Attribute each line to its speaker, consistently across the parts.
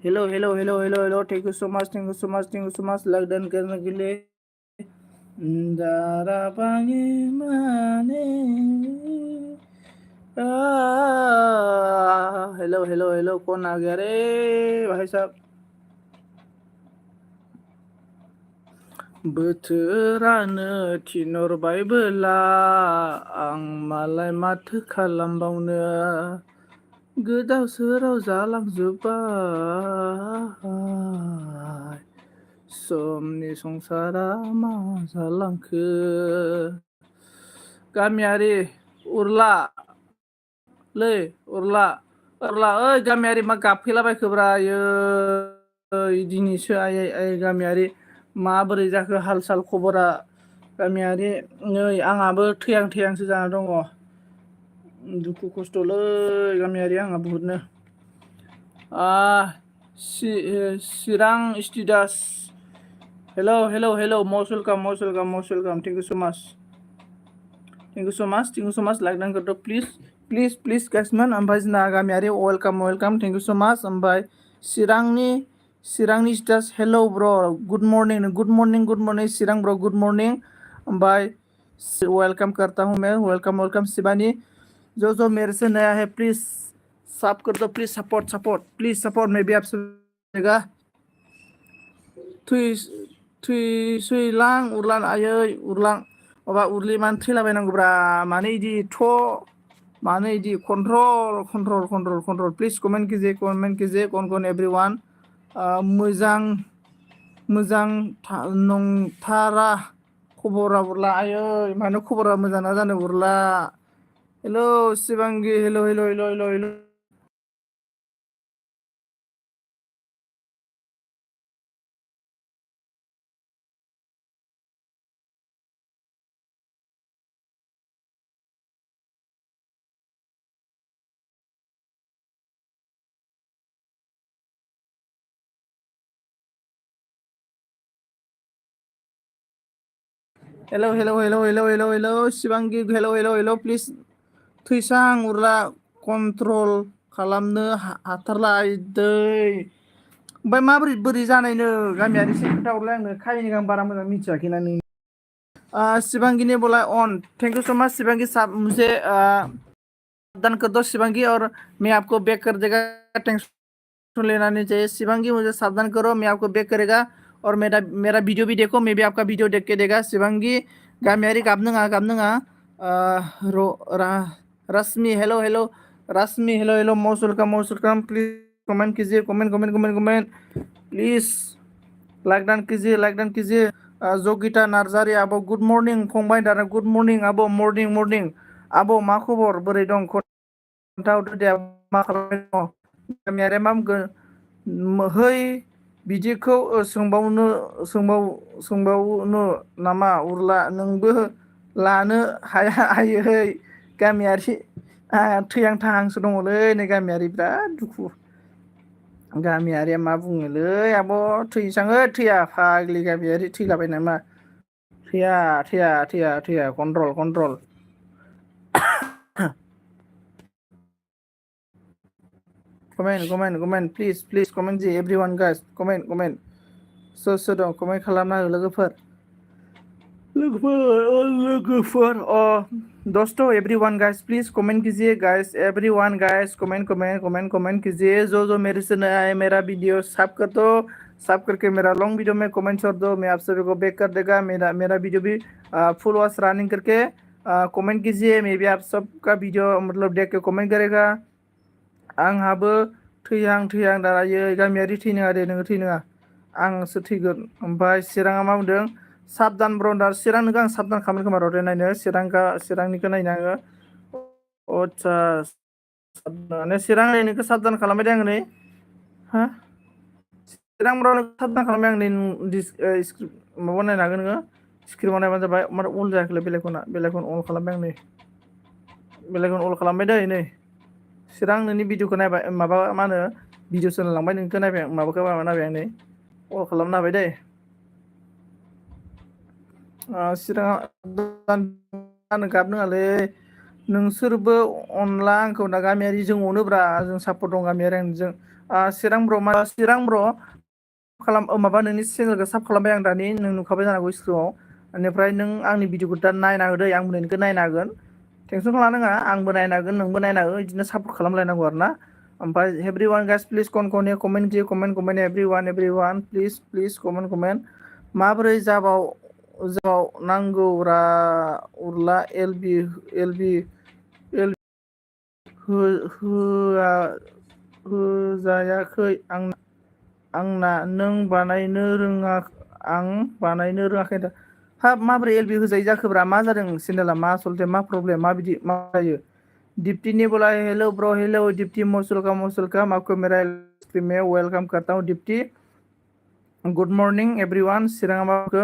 Speaker 1: Hello hello hello hello hello, thank you so much, thank you so much, thank you so much लगन करने के लिए। दारा पानी माने। हेलो हेलो हेलो, कौन आ गया रे भाई साहब? बोथोरानो थिनहरबायबोला आं मालाय माथो खालामबावनो, गोदाव सोराव जालांजोब्बाय समनि संसारा मा जालांखो। गामियारि उरला लै उरला उरला, ओइ गामियारि मा गाबफैलाबायखोब्रा ओइ दिनैसो आइ आइ गामियारि माबोरै जाखो हाल साल खबरा गामियारि? नै आंहाबो थैहां थैहांसो जाना दङ, दुखु खस्थ'लै गामियारि आंहा बुहुदनो। चिरां status, hello hello hello, most welcome most welcome most welcome, thank you so much, thank you so much, thank you so much like नांगौ प्लिज प्लिज प्लिज गाइसमोन। ओमफ्राय जोंना गामियारि welcome welcome, thank you so much. ओमफ्राय चिरांनि status, hello bro good morning good morning good morning चिरां bro good morning. ओमफ्राय welcome करता हूँ मैं, वेलकम वेलकम शिवानी। जो मेरे से नया है प्लीज सब कर दो, please support support please support, maybe आप देगा। थैलां उरलां आयै उरलां माबा उरलि मानो थैलाबायनांगौब्रा, मानो इदि मानो इदि control control control control, please comment कीजिए कौन कौन एवरीवन। मोजां मोजां नंथारा खबरा उरला, आयै मानो खबरा मोजां ना जानो उरला। Hello Shibangi, hello hello hello hello hello. Hello hello hello hello hello hello Shibangi, hello hello hello, please थैसां उरला कन्ट्रल खालामनो हाथारला दै। ओमफ्राय माबोरै बोरै जानायनो गामियारि एसे खोन्थाहरलाय आंनो, खायनो आं बारा मोजां मिथियाखैना नों। शिवांगी ने बोला on, thank you so much Shivangi साहब, मुझे सावधान कर दो शिवांगी और मैं आपको बैक कर देगा, टेंशन लेना नहीं चाहिए शिवांगी, मुझे सावधान करो, मैं आपको बैक करेगा और मेरा मेरा वीडियो भी देखो, मैं भी आपका वीडियो देख के देगा शिवांगी। गामियारि गाबनोङा Rashmi, hello hello Rashmi, hello hello, most welcome, please comment कीजिए, comment comment comment comment please, like done कीजिए। जगिता नार्जारी, आब' गुड मर्निं फंबाय दादा, गुड मर्निं आब' मर्निं मर्निं। आब' मा खबर, बोरै दं खोन्थाहरदो दे, मा खालामबाय दङ? गामियारि मा बुंगोन है बिदिखौ सोंबावनो नामा उरला, नोंबो लानो हाया आयै गामियारि, थैहां थाहांसो दङलै नै गामियारि, बिराद दुखु। गामियारिया मा बुङोलै आब', थैसाङो थैया फाग्लि गामियारि, थैलाबाय नामा? थैया थैया थैया थैया, control control. Comment please comment G everyone guys, comment सोर दं कमेन्ट खालामना हो लोगोफोर दोस्तों, एवरीवन गाइस प्लीज कमेंट कीजिए गाइस, एवरीवन गाइस कमेंट कीजिए। जो मेरे से नया है मेरा वीडियो सब कर दो, सब करके मेरा लॉन्ग वीडियो में कमेंट छोड़ दो, मैं आप सभी को बैक कर देगा। मेरा वीडियो भी फुल वॉच रनिंग करके कमेंट कीजिए, मैं भी आप सबका वीडियो मतलब देख के कमेंट करेगा। आंहाबो थैहां दायो गामियारि, थैनाङा दे नोङो, थैनाङा, आंसो थैगोन। ओमफ्राय चिराङा मा बुंदों, साबधान ब्रदार, चिरांनिखौ आं साबधान खालामनो खोमा र' दे नायनो, चिरांनिखौ नायनो आङो। आदसा चिरां नोंखौ साबधान खालामबाय दे आङो नै, हा चिरां ब्र साबधान खालामबाय आं नै, माबा नायनो हागोन नोङो, स्क्रिनाव नायबानो जाबाय। माथो अन जायाखैलै बेलेगखौ अन खालामबाय आं नै, बेलेगखौ अन खालामबाय दै नै। चिरां नोंनि भिडिअखौ नायबाय, माबा मा होनो भिडिअ सोलायलांबाय, नोंखौ नायबाय, माबाखौ नायबाय आं नै, अन खालामनो हाबाय दै। चिराङा गाबनोङालै, नोंसोरबो अनला आंखौ दा गामियारि, जों अनोब्रा, जों सापर्ट दं गामियारि, जों चिरां ब्र खालाम माबा नोंनि चेनेलखौ साब खालामबाय आं दानि नों नुखाबाय जानांगौ स्क्रिनाव बेनिफ्राय नों आंनि भिडिअखौ दा नायना होदो आंबो नोंनिखौ नायनो हागोन टेनसन लानाङा आंबो नायनो हागोन नोंबो नायनो हागोन बिदिनो सापर्ट खालामलायनांगौ आरो ना ओमफ्राय everyone guys please comment everyone please comment माबोरै जाबाव नांगौरा उरला एलबि होजायाखै आंना नों बानायनो आं बानायनो रोङाखै हाब माबोरै एलबि होजायै जाखोब्रा मा जादों चेनेला मा आसलथे मा प्रब्लेम माबिदि मा जायो दीप्ति ने बोला हेलो ब्रो हेलो दीप्ति मोसुलका आपको मेरा स्ट्रीम में वेलकम करता हूँ दीप्ति गुड मर्निं एवरीवन चिरां माबाखौ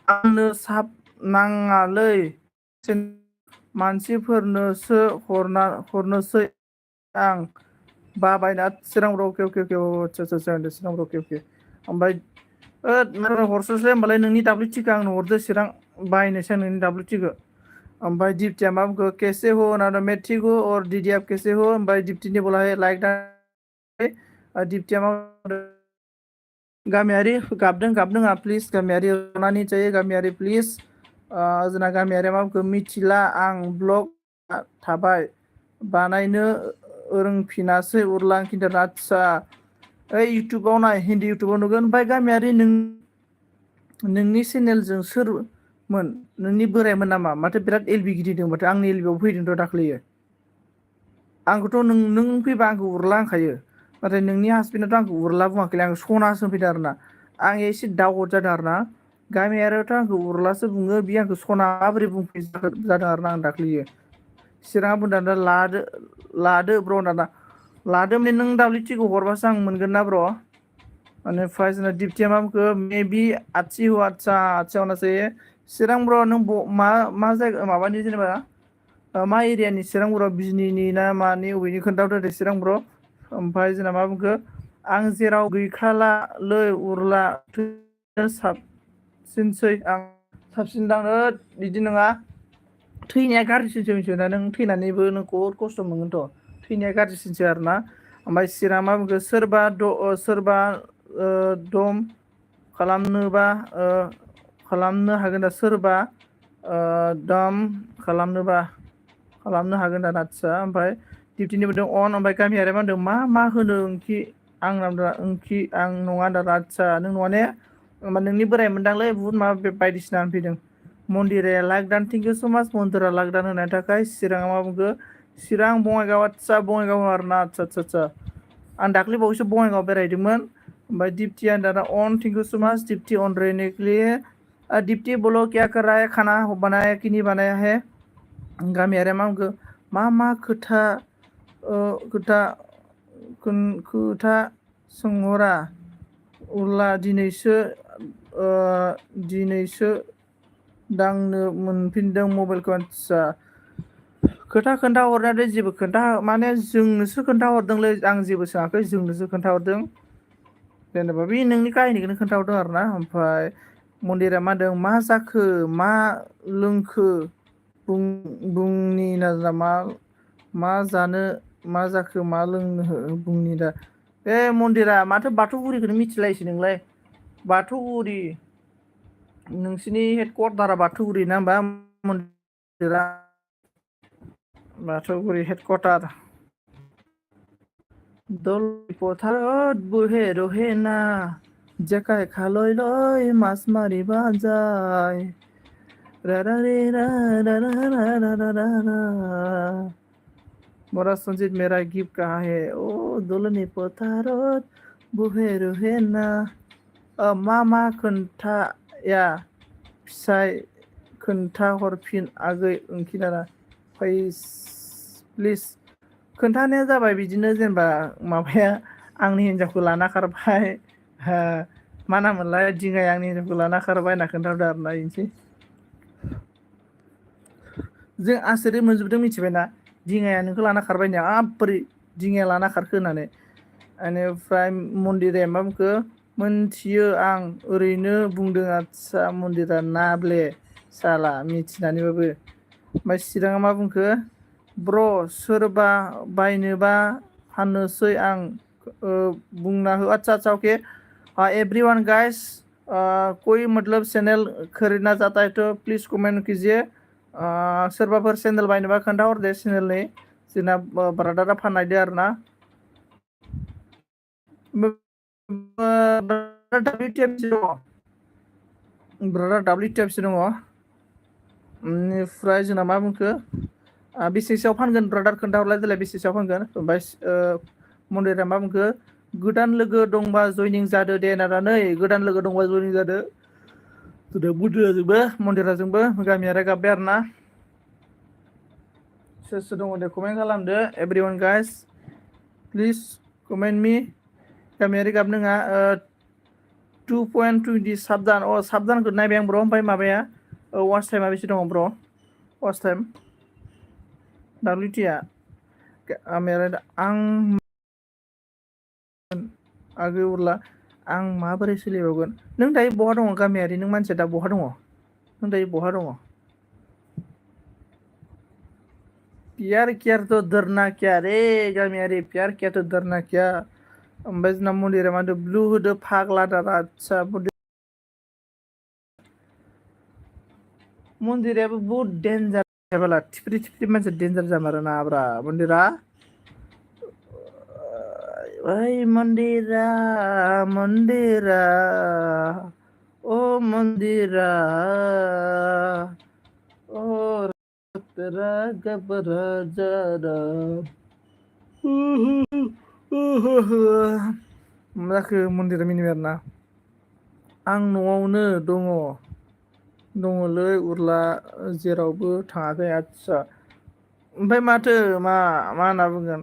Speaker 1: आंनो साब नाङालै मानसिफोरनोसो हरनोसै आं बाबायना चिरां ब्र अके आदसा चिरां ब्र अके ओमफ्राय हरसोसै होमबालाय नोंनि WT खौ आंनो हरदो चिरां बायनोसै नोंनि WT खौ ओमफ्राय दीप्तिया मा बुंखो कैसे हो ना मैं ठीक हूँ और दीदी आप कैसे हो ओमफ्राय दीप्ति ने बोला है लाइक दीप्तिया मा गामियारि गाबदों आंहा प्लिज गामियारि रनानि जायो गामियारि प्लिज जोंना गामियारि मा बुंखो मिथिला आं ब्लग थाबाय बानायनो रोंफिनासै उरलां खिन्थानो आदसा ओइ इउटुबाव नाय हिन्दी इउटुबाव नुगोन ओमफ्राय गामियारि नोंनि चेनेलजों सोरमोन नोंनि बोरायमोन नामा माथो बिराद एलबि गिदिंदों माथो आंनि एलबियाव फैदोंथ' दाख्लैयो आंखौथ' नों फैबा आंखौ उरला होनखायो नाथाय नोंनि हासबेन्डआथ' आंखौ उरला बुङाखैलै आं सनासो होनफैदों आरो ना आं एसे डाउट जादों आरो ना गामियारियाथ' आंखौ उरलासो बुङो बे आंखौ सना माबोरै बुंफैदों जादों आरो ना आं दाख्लैयो चिराङा बुंदों दा लादो ब्र दाना लादो माने नों WT खौ हरबासो आं मोनगोन ना ब्र बेनिफ्राय जोंना दीप्तिया मा बुंखो मेबी आथि हो आथसा होना चाहिए चिरां ब्र नों मा जायगा माबानि जेनेबा मा एरियानि चिरां ब्र बिजनीनि ना मानि अबेनि खोन्थाहरदो दे चिरां ब्र ओमफ्राय जोंना मा बुंखो आं जेराव गैखालालै उरला साबसिनसै आं साबसिन दांनो बिदि नङा थैनाया गाज्रिसिनसो मिथिबाय ना नों थैनानैबो नों बहुद खस्थ' मोनगोनथ' थैनाया गाज्रिसिनसो आरो ना ओमफ्राय चिरां मा बुंखो सोरबा दम खालामनो हागोन दा सोरबा दाम खालामनो हागोन दा आदसा ओमफ्राय दीप्तिनि बुंदों अन ओमफ्राय गामियारि मा होनदों मा होनो ओंखि आं नङा दा आदसा नों नङा ने होमबा नोंनि बोराय मोनदांलै बुहुद माबा बायदिसिना होनफैदों मन्दिरे लाइक दान थेंक इउ स' माच मन्दिरा लाइक दान होनायनि थाखाय चिराङा मा बुंखो चिरां बङाइगाव आदसा बङाइगाव आरो ना आदसा आं दाख्लै बावैसो बङाइगाव बेरायदोंमोन ओमफ्राय दीप्तिया दाना अन थेंक इउ स' माच दीप्ति अन रेनिकलि दीप्ति बोलो क्या कर रहा है खाना बनाया कि नहीं बनाया है गामियारिया मा बुंखो मा खोथा सोंहरा उरला दिनैसो दांनो मोनफिनदों मबाइलखौ आदसा खोथा खोन्थाहरनायाथ' जेबो माने जोंनोसो खोन्थाहरदोंलै आं जेबो सोङाखै जोंनोसो खोन्थाहरदों जेनेबा बे नोंनि काहिनिखौनो खोन्थाहरदों आरो ना ओमफ्राय मन्दिरा मा होनदों मा जाखो मा लोंखो बुंनि ना मा जानो मा जाखो मा लोंनो बुंनि दा बे मन्दिरा माथो बाथौफुरिखौनो मिथिलायसै नोंलाय बाथौफुरि नोंसिनि हेडकुवार्टारा बाथौफुरि ना होमबा मन्दिरा बाथौफुरि हेडकुवार्टार दल पथारत बहे रहे ना जेखाय खालय लय माছ मारिबा যায় रा रा रे रा रा रा रा रा रा रा रा मोरा संजीत मेरा गिफ्ट कहाँ है ओ दुल्हनी पथारत बहे रहे ना मा खोन्थाया फिसाय खोन्थाहरफिन आगै ओंखिनारा प्लिज खोन्थानाया जाबाय बिदिनो जेनेबा माबाया आंनि हिन्जावखौ लाना खारबाय मा नाममोनलाय दिङाया आंनि हिन्जावखौ लाना खारबाय होनना खोन्थाहरदो आरोना बेनोसै जों आसुरित मोनजोबदों मिथिबायना दिङाया नोंखौ लाना खारबाय होननाया बोरै दिङाया लाना खारखो होननानै बेनिफ्राय मन्दिरा मा बुंखो मोनथियो आं ओरैनो बुंदों आदसा मन्दिरा नाब्ले साला मिथिनानैबाबो ओमफ्राय चिराङा मा बुंखो ब्र सोरबा बायनोबा फाननोसै आं बुंना हो अच्छा अच्छा ओके एवरीवन गाइस कोई मतलब चैनल खरीदना चाहता है तो प्लीज़ कमेंट कीजिए सोरबाफोर चैनल बायनोबा खोन्थाहरदो चैनेलनि जोंना ब्रादारा फाननायदो आरो ना ब्रादार WTFC दङ ब्रादार WTFC दङ बेनिफ्राय जोंना मा बुंखो बेसेसोआव फानगोन ब्रादार खोन्थाहरलाय देलाय बेसेसोआव फानगोन ओमफ्राय मन्दिरा मा बुंखो गोदान लोगो दंबा जयनिं जादो दे होनना नै गोदान लोगो दंबा जयनिं जादो मन्दिराजोंबो गामियारि गाब्बाय आरो ना सोर सोर दङ दे कमेन्ट खालामदो एभरिवान गाइस प्लिज कमेन्ट मी गामियारि गाब नोङा 2.20 साबदान साबदानखौ नायबाय आं ब्र ओमफ्राय माबाया वाच टाइमा बेसे दङ ब्र वाच टाइम WT आ आं आगै उरला आं माबोरै सोलिबावगोन नों दायो बहा दङ गामियारि नों मानसिया दा बहा दङ नों दायो बहा दङ प्यार किया तो डरना क्या रे गामियारि प्यार किया तो डरना क्या ओमफ्राय जोंना मन्दिरा मा होनदों ब्लु होदो फाग्ला दारा आदसा मन्दिराबो बहुत डेन्जार थिफ्रि थिफ्रि मानसि डेन्जार जामारो ना ब्रा मन्दिरा ओइ मन्दिरा मन्दिरा ओ मन्दिरा ओ तेरा घबरा जरा मा जाखो मन्दिरा मिनिबाय आरो ना आं न'आवनो दङलै उरला जेरावबो थाङाखै आदसा ओमफ्राय माथो मा होनना बुंगोन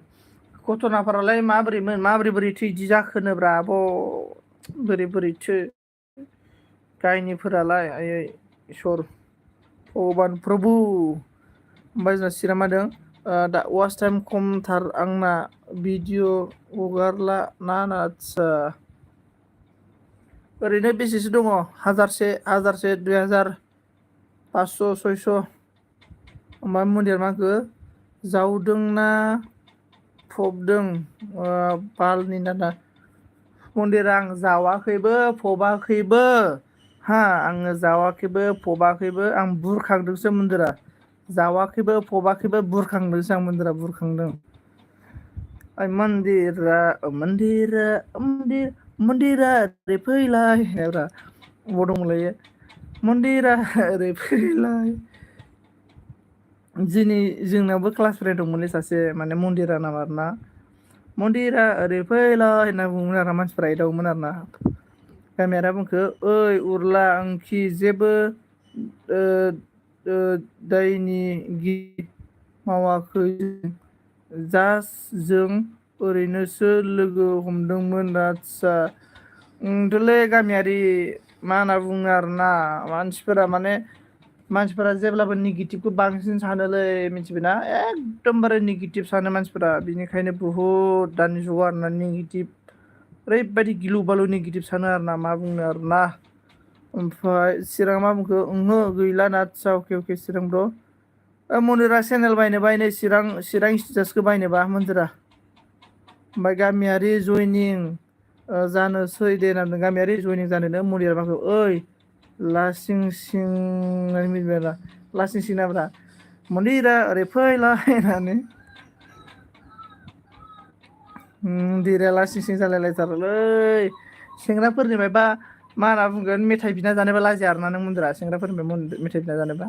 Speaker 1: घटनाफोरालाय माबोरैमोन बोरैथो इदि जाखोनोब्रा बोरैथो गायनिफोरालाय आयै इसोर भगबान प्रभु ओमफ्राय जोंना सिरा मा होदों दा वाच टाइम खमथार आंना भिडिअ हगारला ना आदसा ओरैनो बेसेसो दङ हाजारसे 2000 500 600 ओमफ्राय मन्दिर माखो जावदोंना फबदों बालनि दाना मन्दिरा आं जावाखैबो फबाखैबो आङो जावाखैबो फबाखैबो आं बुरखांदोंसो मन्दिरा जावाखैबो फबाखैबो बुरखांदोंसो आं मन्दिरा बुरखांदों मन्दिरा ओरै फैलाय ब्रा बबाव दंमोनलाय मन्दिरा ओरै फैलाय दिनै जोंनावबो क्लास फ्रेन्ड दंमोनलै सासे माने मन्दिरा नाम आरो ना मन्दिरा ओरै फैलाय होनना बुङोमोन आरो मानसिफ्रा एदावोमोन आरो ना गामियारा बुंखो ओइ उरला आंखि जेबो दायनि गित मावाखै जास्ट जों ओरैनोसो लोगो हमदोंमोन आदसा ओंथ'लै गामियारि मा होनना बुङो आरो ना मानसिफोरा जेब्लाबो नेगेटिभखौ बांसिन सानोलै मिथिबायना एकदमबारे नेगेटिभ सानो मानसिफोरा बिनिखायनो बुहुद दानि जुगाव आरोना नेगेटिभ ओरैबायदि गिलु बालु नेगेटिभ सानो आरोना मा बुंनो आरोना ओमफ्राय चिरां मा बुंखो ओंहो गैला ना आदसा अके चिरां ब्र मन्दिरा चेनेल बायनो चिरां स्टेटासखौ बायनोबा मन्दिरा ओमफ्राय गामियारि जयनिं जानोसै दे होनना गामियारि जयनिं जानोनो मन्दिरा माखौ ओइ लासिं सिं मिथिबाय लासिं सिं नाब्रा मन्दिरा ओरै फैलाय होननानै मन्दिरा लासिं सिं जालायलायथारोलै सेंग्राफोरनिफ्राय बा मा होनना बुंगोन मेथाइ बिना जानोबा लाजिया आरोना नों मन्दिरा सेंग्राफोरनिफ्राय मेथाइ बिना जानोबा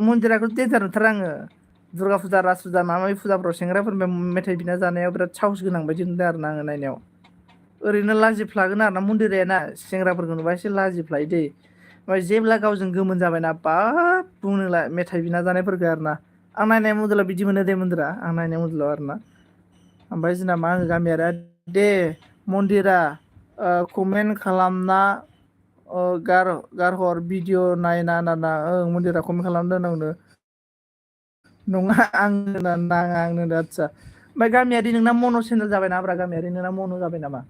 Speaker 1: मन्दिराखौ डेन्जार नुथारो आङो दुर्गा फुजा राज फुजा माबा माबि फुजाफ्राव सेंग्राफोरनिफ्राय मेथाइ बिना जानायाव बिराद साहस गोनां बायदि नुदों आरो ना आङो नायनायाव ओरैनो लाजिफ्लागोन आरो ना मन्दिराया सेंग्राफोरखौ नुबा एसे लाजिफ्लायो दै ओमफ्राय जेब्ला गावजों गोमोन जाबायना बाब बुंनोला मेथाइ बिना जानायफोरखौ आरो ना आं नायनाय मन्दिराव बिदि मोनो दे मन्दिरा आं नायनाय मन्दिराव आरो ना ओमफ्राय जोंना मा होनो गामियारि दे मन्दिरा कमेन्ट खालामना गारहर भिडिअ नायना होनना मन्दिरा कमेन्ट खालामना दोननांगौनो नङा आंनो नाङा आंनो आदसा ओमफ्राय गामियारि नोंना मन' चेनेल जाबाय नाब्रा गामियारि नोंना मन' जाबाय नामा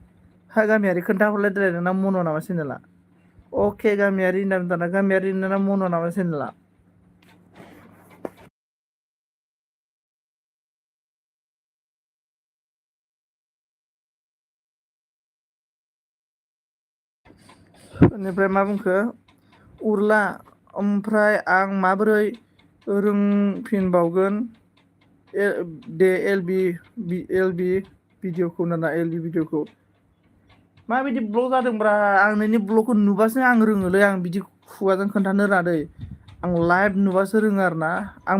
Speaker 1: गामियारि खोन्थाहरलाय देलाय नोंना मन' नामा चेनेला अके गामियारि होनना दाना गामियारि नोंना मन' नामा चेनेला बेनिफ्राय मा बुंखो उरला ओमफ्राय आं माबोरै रोंफिनबावगोन दे एलबि भिडिअखौ नाना एलबि भिडिअखौ माबायदि ब्लग जादोंब्रा आं नोंनि ब्लगखौ नुबासो आं रोङोलै आं बिदि खुगाजों खोन्थानो रोङा दै आं लाइभ नुबासो रोङो आरो ना आं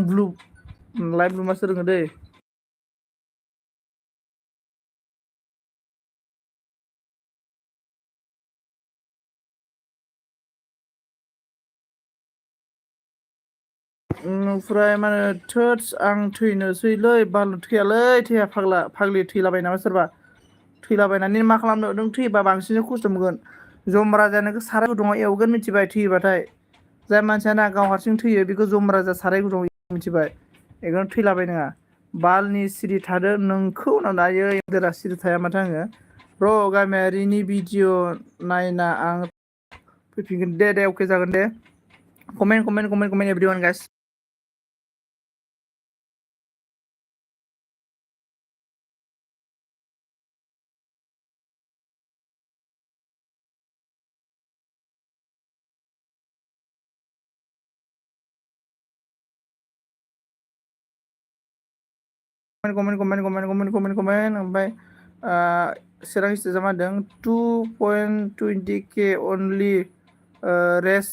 Speaker 1: लाइभ नुबासो रोङो दै ओमफ्राय मा होनो थोदस आं थैनोसैलै बालु थैया फाग्लि थैलाबाय नामा सोरबा थैलाबायनानै मा खालामनो नों थैयोबा बांसिन खस्थ' मोनगोन जम राजाया नोंखौ साराय गुदुङाव एवगोन मिथिबाय थैयोबाथाय जाय मानसिया ना गाव हारसिं थैयो बेखौ जम राजा साराय गुदुङाव मिथिबाय बेखौनो थैलाबाय नोङा बालनि सिरि थादो नोंखौ उनाव दायो एन्जरा सिरि थाया माथो आङो र' गामियारिनि भिडिअ नायना आं फैफिनगोन दे अके जागोन दे कमेन्ट एभ्रिवान गाइस कमेन्ट ओमफ्राय चिरां स्टेजा मा होनदों 2.20K अनलि रेस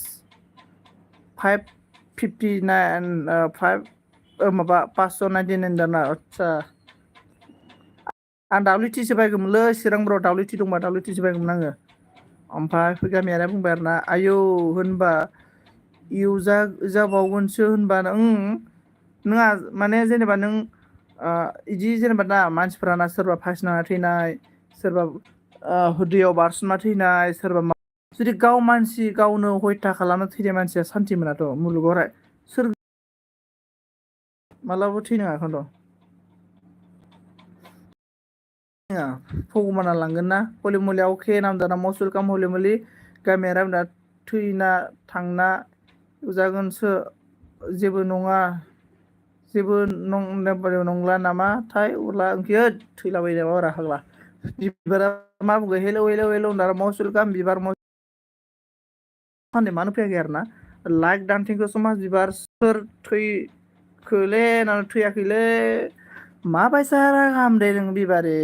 Speaker 1: 559 माबा 599 दाना आदसा आं WTसो बायगौमोनलै चिरांफोराव WT दंबा WTसो बायगौमोन आङो ओमफ्राय गामियारिया बुंबाय आरो ना आयौ होनबा जाबावगोनसो होनबा नोंहा माने जेनेबा नों इदि जेनेबा ना मानसिफोराना सोरबा फासिना थैनाय सोरबा दैयाव बारसोमना थैनाय सोरबा जुदि गाव मानसि गावनो हयथा खालामना थैनाय मानसिया सान्थि मोनाथ' मुलुगावहाय सोर मालाबाबो थैनाङा एखोनोथ' भगबाना लांगोन ना हलि मलिया अके नामदाना मस्ट वेलकाम हलि मलि गामियारि थैना थांना जागोनसो जेबो नङा जेबो नंला नामाथाय उरला ओंखि थैलाबाय नामा फाग्ला बिबारा मा बुंगोन हेलौ होनना मस्ट वेलकाम बिबार फाननो मानो फैयाखै आरो ना लाइक दानथिंखौ समाज बिबार सोर थैखोले होननानै थैयाखैलै माबायसा गाहाम दे नों बिबारे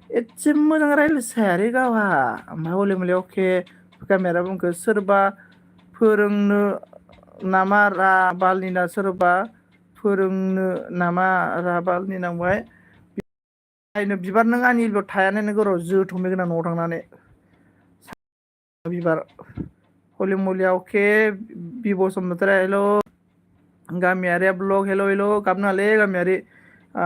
Speaker 1: एसे मोजां रायज्लायसायालै गावहा ओमफ्राय हले मले अके गामियारा बुंखो सोरबा फोरोंनो नामा बालनिना सोरबा फोरोंनो नामा बालनि नांबाय नायनो बिबार नों आंनिल' थायानो नोगोर जोथोमनो गोनां न'आव थांनानै बिबार हलि मलिया अके बि बसुमतारी हेल' गामियारिया ब्लग हेल' गाबनाङालै गामियारि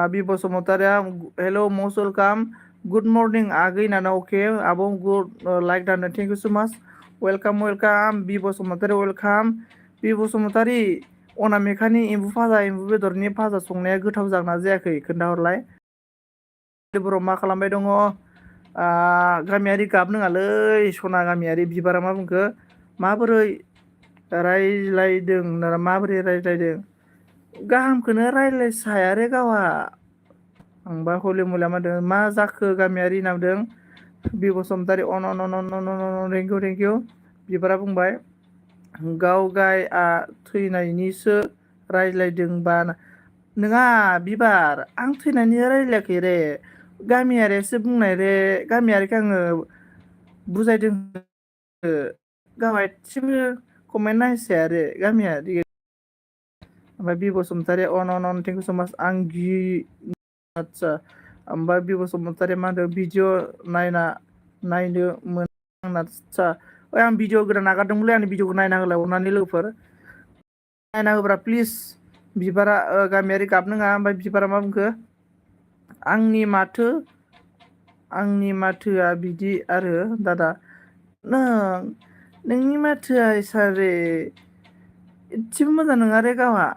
Speaker 1: बि बसुमतारिया हेल' मस्ट वेलकाम गुड मर्निं आगै होननानै अके आब' गुड लाइक दानो थेंक इउ सो माच वेलकाम बि बसुमतारी वेलकाम बि बसुमतारी अनामिकानि एम्बु बेदरनि भाजा संनाया गोथाव जागोना जायाखै खोन्थाहरलाय बर' मा खालामबाय दङ गामियारि गाबनाङालै सना गामियारि बिबारा मा बुंखो माबोरै रायज्लायदों माबोरै रायज्लायदों गाहामखौनो रायज्लायसायारे गावहा आंबा हलि मुलिया मा होनदों मा जाखो गामियारि नामदों बि बसुमतारी अन थेंक इउ बिबारा बुंबाय गाव गायआ थैनायनिसो रायज्लायदोंबा नङा बिबार आं थैनायनि रायज्लायाखै रे गामियारियासो बुंनाय रे गामियारिखौ आङो बुजायदों गावहा एसेबो कमेन्ट नायसाया रे गामियारि ओमफ्राय बि बसुमतारी अन थेंक इउ स माच आं आदसा ओमफ्राय बि बसुमतारी मा होनदों भिडिअ नायनो मोन आदसा आं भिडिअ गोदान नागारदोंमोनलै आंनि भिडिअखौ नायना होलाय अननानै लोगोफोर नायना होब्रा प्लिज बिबारा गामियारि गाबनाङा ओमफ्राय बिबारा मा बुंखो आंनि माथोआ बिदि आरो दादा नोंनि माथोआ सारे एसेबो मोजां नङा रे गावहा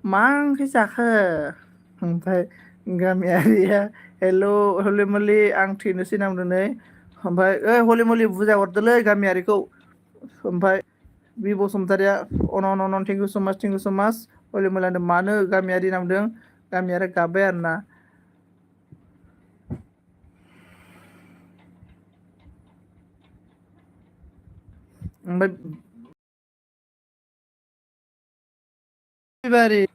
Speaker 1: मा ओंख्रि जाखो ओमफ्राय गामियारिया हेल' हलि मलि आं थैनोसै नांदों नै ओमफ्राय हलि मलि बुजाय हरदोलै गामियारिखौ ओमफ्राय बि बसुमतारिया अन थेंक इउ स माच हलि मलि मानो गामियारि नांदों गामियारि गाब्बाय आरोना ओमफ्राय बिबारि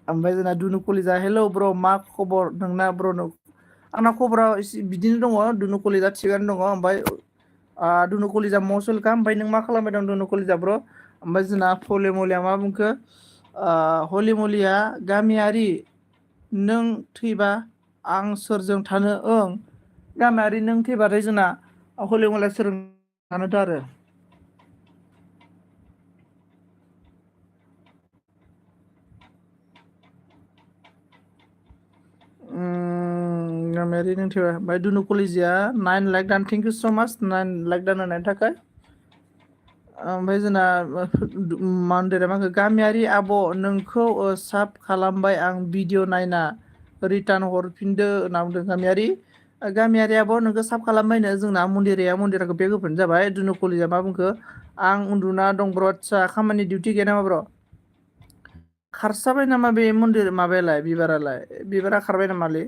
Speaker 1: ओमफ्राय जोंना दुनु कलिजा हेलौ ब्र मा खबर नोंना ब्र आंना खबरा एसे बिदिनो दङ दुनु कलिजा थिगानो दङ ओमफ्राय दुनु कलिजा मस्ट वेलकाम ओमफ्राय नों मा खालामबाय दं दुनु कलिजा ब्र ओमफ्राय जोंना हलि मलिया मा बुंखो हलि मलिया गामियारि नों थैबा आं सोरजों थानो ओं गामियारि नों थैबाथाय जोंना हलि मलिया सोरजों थानोथ' आरो गामियारि नों थैबा ओमफ्राय दुनु कलिजिया 9 लाख दान थेंक इउ स' माच 9 लाख दान होनायनि थाखाय ओमफ्राय जोंना मानदेरा मा होनो गामियारि आब' नोंखौ साब खालामबाय आं भिडिअ नायना रिटार्न हरफिनदो होनना बुंदों गामियारि गामियारियाबो नोंखौ साब खालामबायनो जोंना मन्दिराखौ बेग होफैनो जाबाय दुनु कलिजा मा बुंखो आं उन्दुना दं ब्र आदसा खामानि डिउटि गैया नामा ब्र खारसाबाय नामा बे मन्दिर माबायालाय बिबारा खारबाय नामालै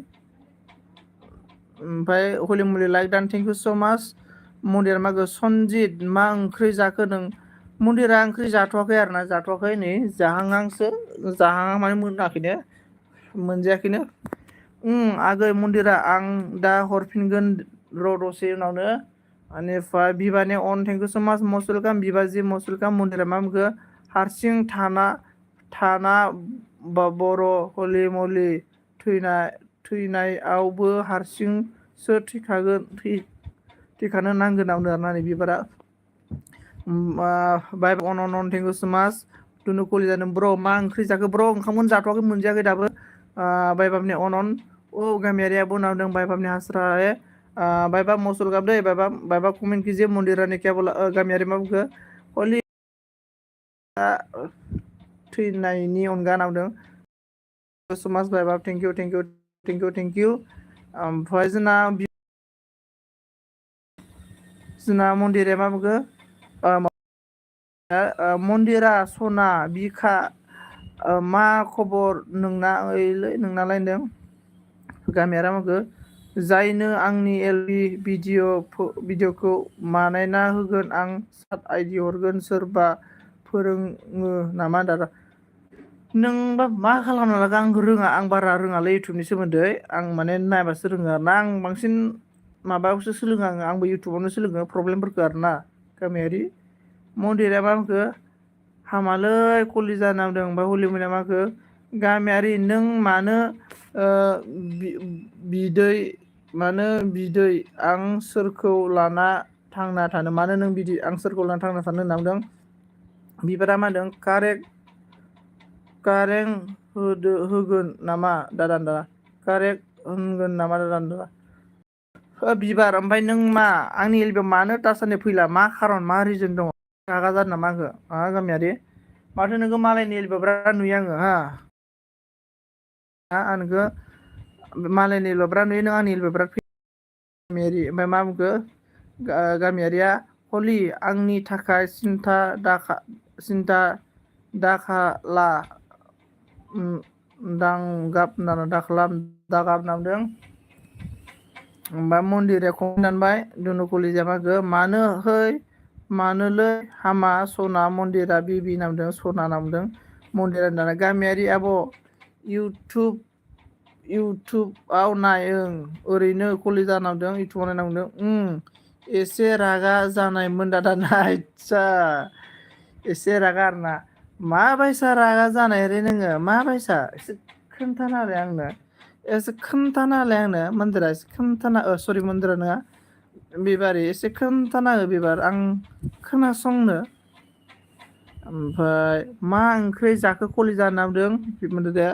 Speaker 1: ओमफ्राय हलि मलि लाइक दान थेंक इउ स' माच मन्दिर मागो सनजित मा ओंख्रि जाखो नों मन्दिरा ओंख्रि जाथ'वाखै आरोना जाथ'वाखै नै जाहांहांसो जाहांहां माने मोनाखैनो मोनजायाखैनो आगै मन्दिरा आं दा हरफिनगोन र' दसे उनावनो बेनिफ्राय बिबानि अन थेंक इउ स' माच मस्ट वेलकाम बिबाजि मस्ट वेलकाम मन्दिरा मा बुंखो हारसिं थाना बर' हलि मलि थैनायावबो हारसिंसो थैखानो नांगोन आरोना बिबारा बाय अन थेंक इउ स' माच दुनु कलिजानो ब्र मा ओंख्रि जाखो ब्र ओंखामखौनो जाथ'वाखै मोनजायाखै दाबो बायबाबनि अन गामियारिया बनावदों बायबाबनि हास्राए बायबा मसल गाबदे बायबा कमेन्ट कीजिए मन्दिरानि क्या बोला गामियारि मा बुंखो हलि थैनायनि अनगा नावदों समाज बायबा थेंक इउ ओमफ्राय जोंना मन्दिरा मा बुंखो मन्दिरा सना बिखा मा खबर नोंना ओइलै नोंनालाय होनदों गामियारा माखो जायनो आंनि एलपि भिडिअखौ बानायना होगोन आं सात आइडि हरगोन सोरबा फोरोङो नामा दादा नोंबा मा खालामना लागा आं रोङा आं बारा रोङालै इउटुबनि सोमोन्दै आं माने नायबासो रोङो आरोना आं बांसिन माबायावसो सोलोङो आंबो इउटुबावनो सोलोङो प्रब्लेमफोरखौ आरोना गामियारि मन्दिरा मा बुंखो हामालै कलिजा नांदों ओमफ्राय हलि मैया मा होनखो गामियारि नों मानो बिदै आं सोरखौ लाना थांना थानो मानो नों बिदि आं सोरखौ लाना थांना थानो होनना बुंदों बिबारा मा होनदों कारेन्ट होगोन नामा दादा कारेन्ट होगोन नामा दादा बिबार ओमफ्राय नों मा आंनि एलबियाव मानो दासान्दि फैला मा खारन मा रिजन दङ रागा जादों नामा आंखो गामियारि माथो नोङो मालायनि एलबियाव बिराद नुयो आङो आं नोंखो मालायनि एलबियाव बिराद नुयो नों आंनि एलबियाव बिराद गामियारि ओमफ्राय मा बुंखो गामियारिया हलि आंनि थाखाय सिन्था दाखाला दागाब नांदों ओमफ्राय मन्दिरा खम दानबाय दुनु कलिजा माखो मानोलै हामा सना मन्दिरा बिबि नामदों सना नामदों मन्दिरा दाना गामियारि आब' इउटुबाव नाय ओरैनो कलिजा नामदों इउटुबाव नाय नामदों एसे रागा जानायमोन दादा आदसा एसे रागा आरोना माबायसा रागा जानाय रे नोङो माबायसा एसे खोन्थाना होलाय आंनो मन्दिरा एसे खोन्थाना सरि मन्दिरा नङा बिबारि एसे खोन्थाना हो बिबार आं खोनासंनो ओमफ्राय मा ओंख्रि जाखो कलिजा नामदों मन्दिराया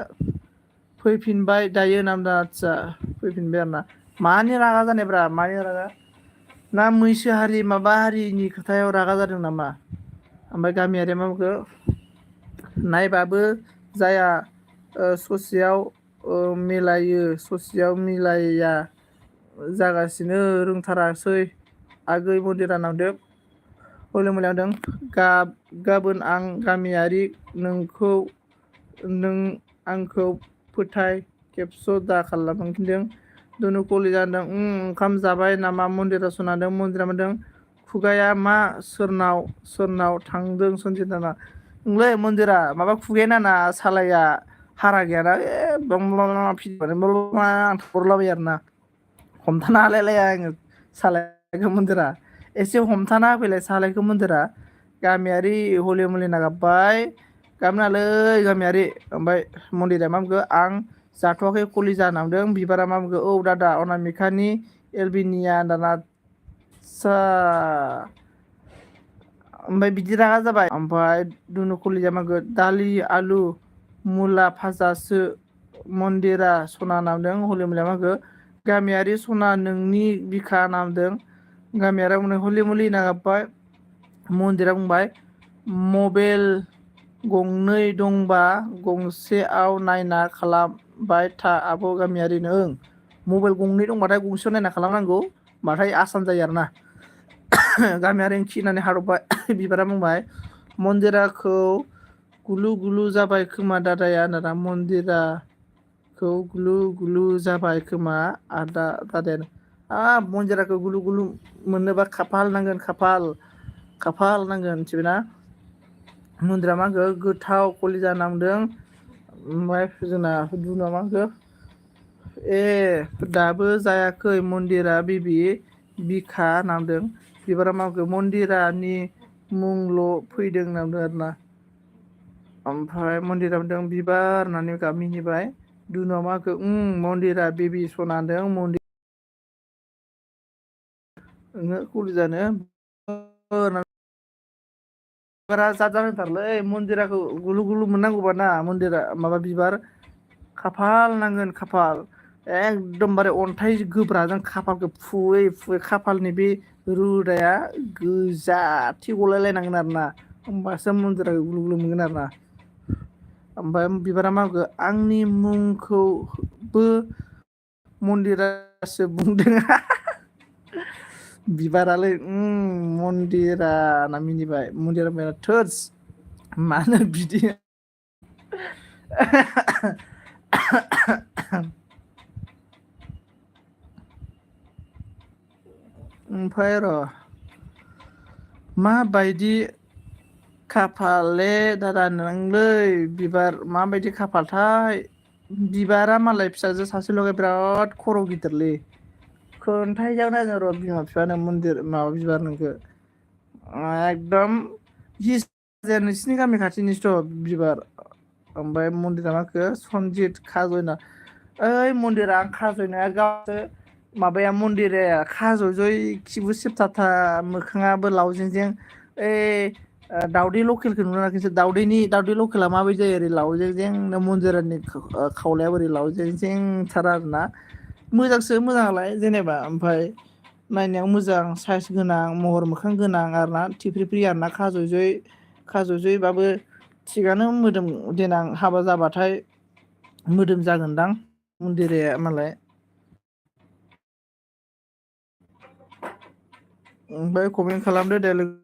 Speaker 1: फैफिनबाय दायो नामदों आदसा फैफिनबाय आरोना मानि रागा जानायब्रा मानि रागा ना मैसो हारि माबा हारिनि खोथायाव रागा जादों नामा ओमफ्राय गामियारि मा बुंखो नायबाबो जाया ससेयाव मिलाया जागासिनो रोंथारासै आगै मन्दिरा नांदों हलि मोनलांदों गाबोन आं गामियारि नों आंखौ फोथाय केपस' दा खालामफिनदों दुनु कलिजा होनदों ओंखाम जाबाय नामा मन्दिरा सोनादों मन्दिरा मोनदों खुगाया मा सोरनाव थांदों सनजिताना नोंलै मन्दिरा माबा खुगाया नाना सालाया हारा गैयाना आं थाहरलाबायो आरोना हमथाना हालायलाया आङो सालायखौ मन्दिरा एसे हमथाना होफैलाय सालायखौ मन्दिरा गामियारि हलि मुलिना गाबबाय गाबनालै गामियारि ओमफ्राय मन्दिरा मा बुंखो आं जाथ'वाखै कलिजा नांदों बिबारा मा बुंखो औ दादा अनामिकानि एलबिनिया दाना ओमफ्राय बिदि रागा जाबाय ओमफ्राय दुनु कलिजा मा बुंखो दालि आलु मुला भाजासो मन्दिरा सना नामदों हलि मुलिया मा बुंखो गामियारि सना नोंनि बिखा नामदों गामियारि बुंदों हलि मुलि नागाबबाय मन्दिरा बुंबाय मबाइल गंनै दंबा गंसेआव नायना खालामबाय था आब' गामियारिनो ओं मबाइल गंनै दंबाथाय गंसेयाव नायना खालामनांगौ होमबाथाय आसान जायो आरोना गामियारि खि होननानै हारबबाय बिबारा बुंबाय मन्दिराखौ गुलु गुलु जाबाय खोमा दादाया दादा मन्दिराखौ गुलु गुलु जाबाय खोमा आदा दादायानो मन्दिराखौ गुलु गुलु मोननोबा खाफाल नांगोन खाफाल नांगोन मिथिबायना मन्दिरा मा होनखो गोथाव कलिजा नांदों ओमफ्राय जोंना दुना मा होनखो दाबो जायाखै मन्दिरा बिबि बिखा नामदों बिबारा मा होनखो मन्दिरानि मुंल' फैदों नामदों आरोना ओमफ्राय मन्दिरा बुंदों बिबार होननानै मिनिबाय दुनाव मा होनखो मन्दिरा बेबि सनादों मन्दिर कलिजानो बिबारा जाद जाथारलै मन्दिराखौ गुलु गुलु मोननांगौबा ना मन्दिरा माबा बिबार खाफाल नांगोन खाफाल एकदमबारे अन्थाइ गोब्राजों खाफालखौ फुयै फुयै खाफालनि बे रोदाया गोजाथि गलायलायनांगोन आरोना होमबासो मन्दिरा गुलु गुलु मोनगोन आरोना ओमफ्राय बिबारा मा बुंखो आंनि मुंखौबो मन्दिरासो बुंदों बिबारालै मन्दिरा होनना मिनिबाय मन्दिरा बुंबाय थोस मानो बिदि ओमफ्राय र' माबायदि खाफालले दादा नोंलै बिबार माबायदि खाफालथाय बिबारा मालाय फिसाजो सासेल'खाय बिराद खर' गिदिरलै खोन्थाहैजागोन आङो र' बिमा बिफानो मन्दिर माबा बिबार नोंखो एकदम नोंसिनि गामि खाथिनिसोथ' बिबार ओमफ्राय मन्दिरा मा होनखो सनजित खाजयना ओइ मन्दिरा आं खाजयनाया गावसो माबाया मन्दिरा खाज'जय खिबु सिबथाथा मोखाङाबो लावजें जें ओइ दाउदै लकेलखौ नुनो मोनाखै दाउदै लकेला माबायदि जायो ओरै लावजें जें मन्दिरानि खावलाया ओरै लावजें जेंथार आरोना मोजाङालाय जेनेबा ओमफ्राय नायनायाव मोजां साइस गोनां महर मोखां गोनां आरोना थिफ्रिफ्रि आरोना खाज'जयबाबो थिगानो मोदोम देनां हाबा जाबाथाय मोदोम जागोनदां मन्दिराया मालाय ओमफ्राय कमेन्ट खालामदो दे लोगो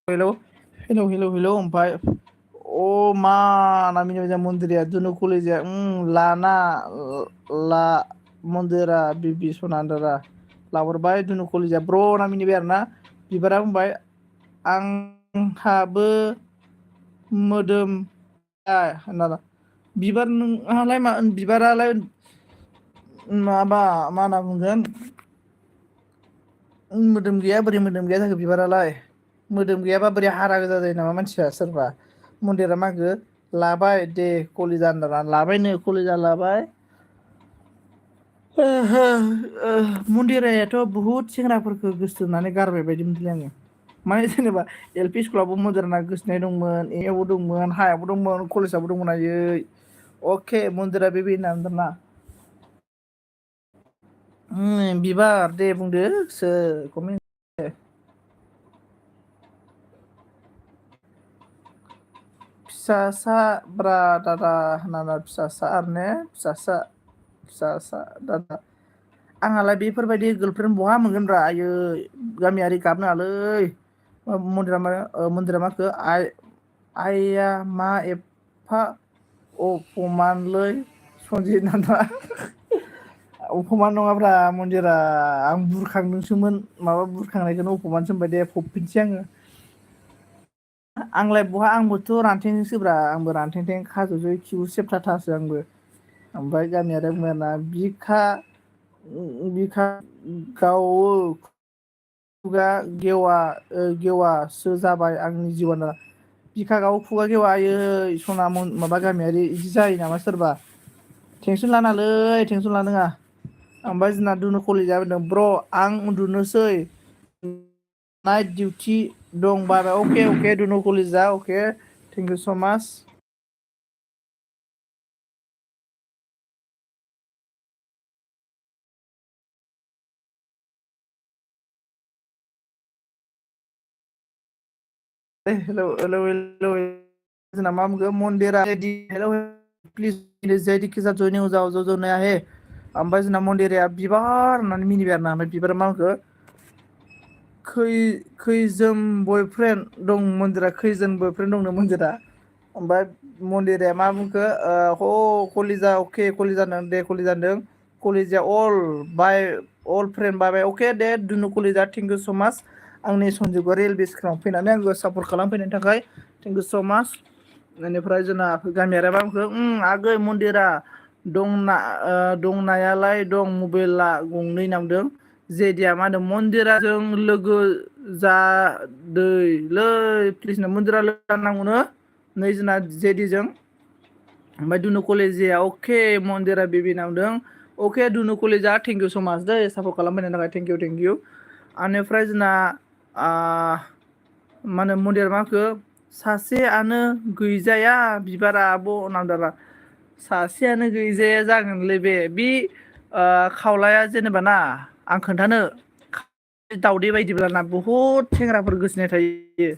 Speaker 1: हेलौ ओमफ्राय मा होनना मिनिबाय मन्दिरा दुनु कलेजा लाना ला मन्दिरा बिबि सनान्दारा लाहरबाय दुनु कलेजा ब्र' होनना मिनिबाय आरोना बिबारा बुंबाय आंहाबो मोदोम होनना बिबार नोंहालाय मा बिबारालाय माबा मा होनना बुंगोन मोदोम गैया बोरै मोदोम गैया जाखो बिबारालाय मोदोम गैयाबा बोरै हारा गोजा जायो नामा मानसिया सोरबा मन्दिरा मा होनखो लाबाय दे कलिजा लाबायनो कलिजा लाबाय मन्दिरायाथ' बुहुत सेंग्राफोरखौ गोसोथोनानै गारबाय बायदि मोनदों आङो माने जेनेबा एल पि स्कुलावबो मन्दिरा गोसोनाय दंमोन एयावबो दंमोन हायावबो दंमोन कलेजावबो दंमोन आयै अके मन्दिरा बेबि होनना बिबार दे बुंदो फिसासा ब्रा दादा होनना फिसासा आरो ने फिसासा दादा आंहालाय बेफोरबायदि गार्लफ्रेन्ड बहा मोनगोन ब्रा आयै गामियारि गाबनाङालै मन्दिरा माखो आइया मा एफा अपमानलै सनजित नामा अपमान नङाब्रा मन्दिरा आं बुरखांदोंसोमोन माबा बुरखांनायखौनो अपमानसो होनबाय दे फबफिनसै आङो आंलाय बहा आंबोथ' रानथेंसोब्रा आंबो रानथेंथें खाजोबसै खिबु सेबथाथासो आंबो ओमफ्राय गामियारि बुंबायना बिखा गावो खुगा गेवासो जाबाय आंनि जिबना बिखा गावो खुगा गेवा आयै सना माबा गामियारि इदि जायो नामा सोरबा टेनसन लानाङालै टेनसन लानाङा ओमफ्राय जोंना दुनु कलेज जाबोदों ब्र' आं उन्दुनोसै नाइट डिउटि दं बारा अके दुनु कलेजा अके थेंक इउ स' माच हेलौ जोंना मा बुंखो मन्दिरा हेलौ प्लिज जयदि किसा जयनिं हो जाओ जो नया है ओमफ्राय जोंना मन्दिरा बिबार होननानै मिनिबाय आरोना ओमफ्राय बिबारा मा होनखो खैजोन बयफ्रेन्ड दं मन्दिरा खैजोन बयफ्रेन्ड दंनो मन्दिरा ओमफ्राय मन्दिरा मा बुंखो कलिजा अके कलिजा होनदों दे कलिजा होनदों कलिजा अल फ्रेन्ड बाय अके दे दुनु कलिजा थेंक इउ स' माच आंनि सन्जुगाव रेलवे स्टेसनाव फैनानै आंखौ सापर्ट खालामफैनायनि थाखाय थेंक इउ स' माच बेनिफ्राय जोंना गामियारि मा बुंखो आगै मन्दिरा दंनायालाय दं मबाइला गंनै नामदों जेदिया मा होनो मन्दिराजों लोगो जादैलै प्लिज मन्दिरा लोगो जानांगौनो नै जोंना जेदिजों ओमफ्राय दुनु कलेजिया अके मन्दिरा बेबि नामदों अके दुनु कलेजा थेंक इउ स' माच दै सापर्ट खालामफैनायनि थाखाय थेंक इउ बेनिफ्राय जोंना मा होनो मन्दिरा माखो सासेयानो गैजाया बिबारा आब' नामदारा सासेयानो गैजाया जागोनलै बे खावलाया जेनेबा ना आं खोन्थानो दावदै बायदिब्लाना बहुद सेंग्राफोर गोसोनाय थायो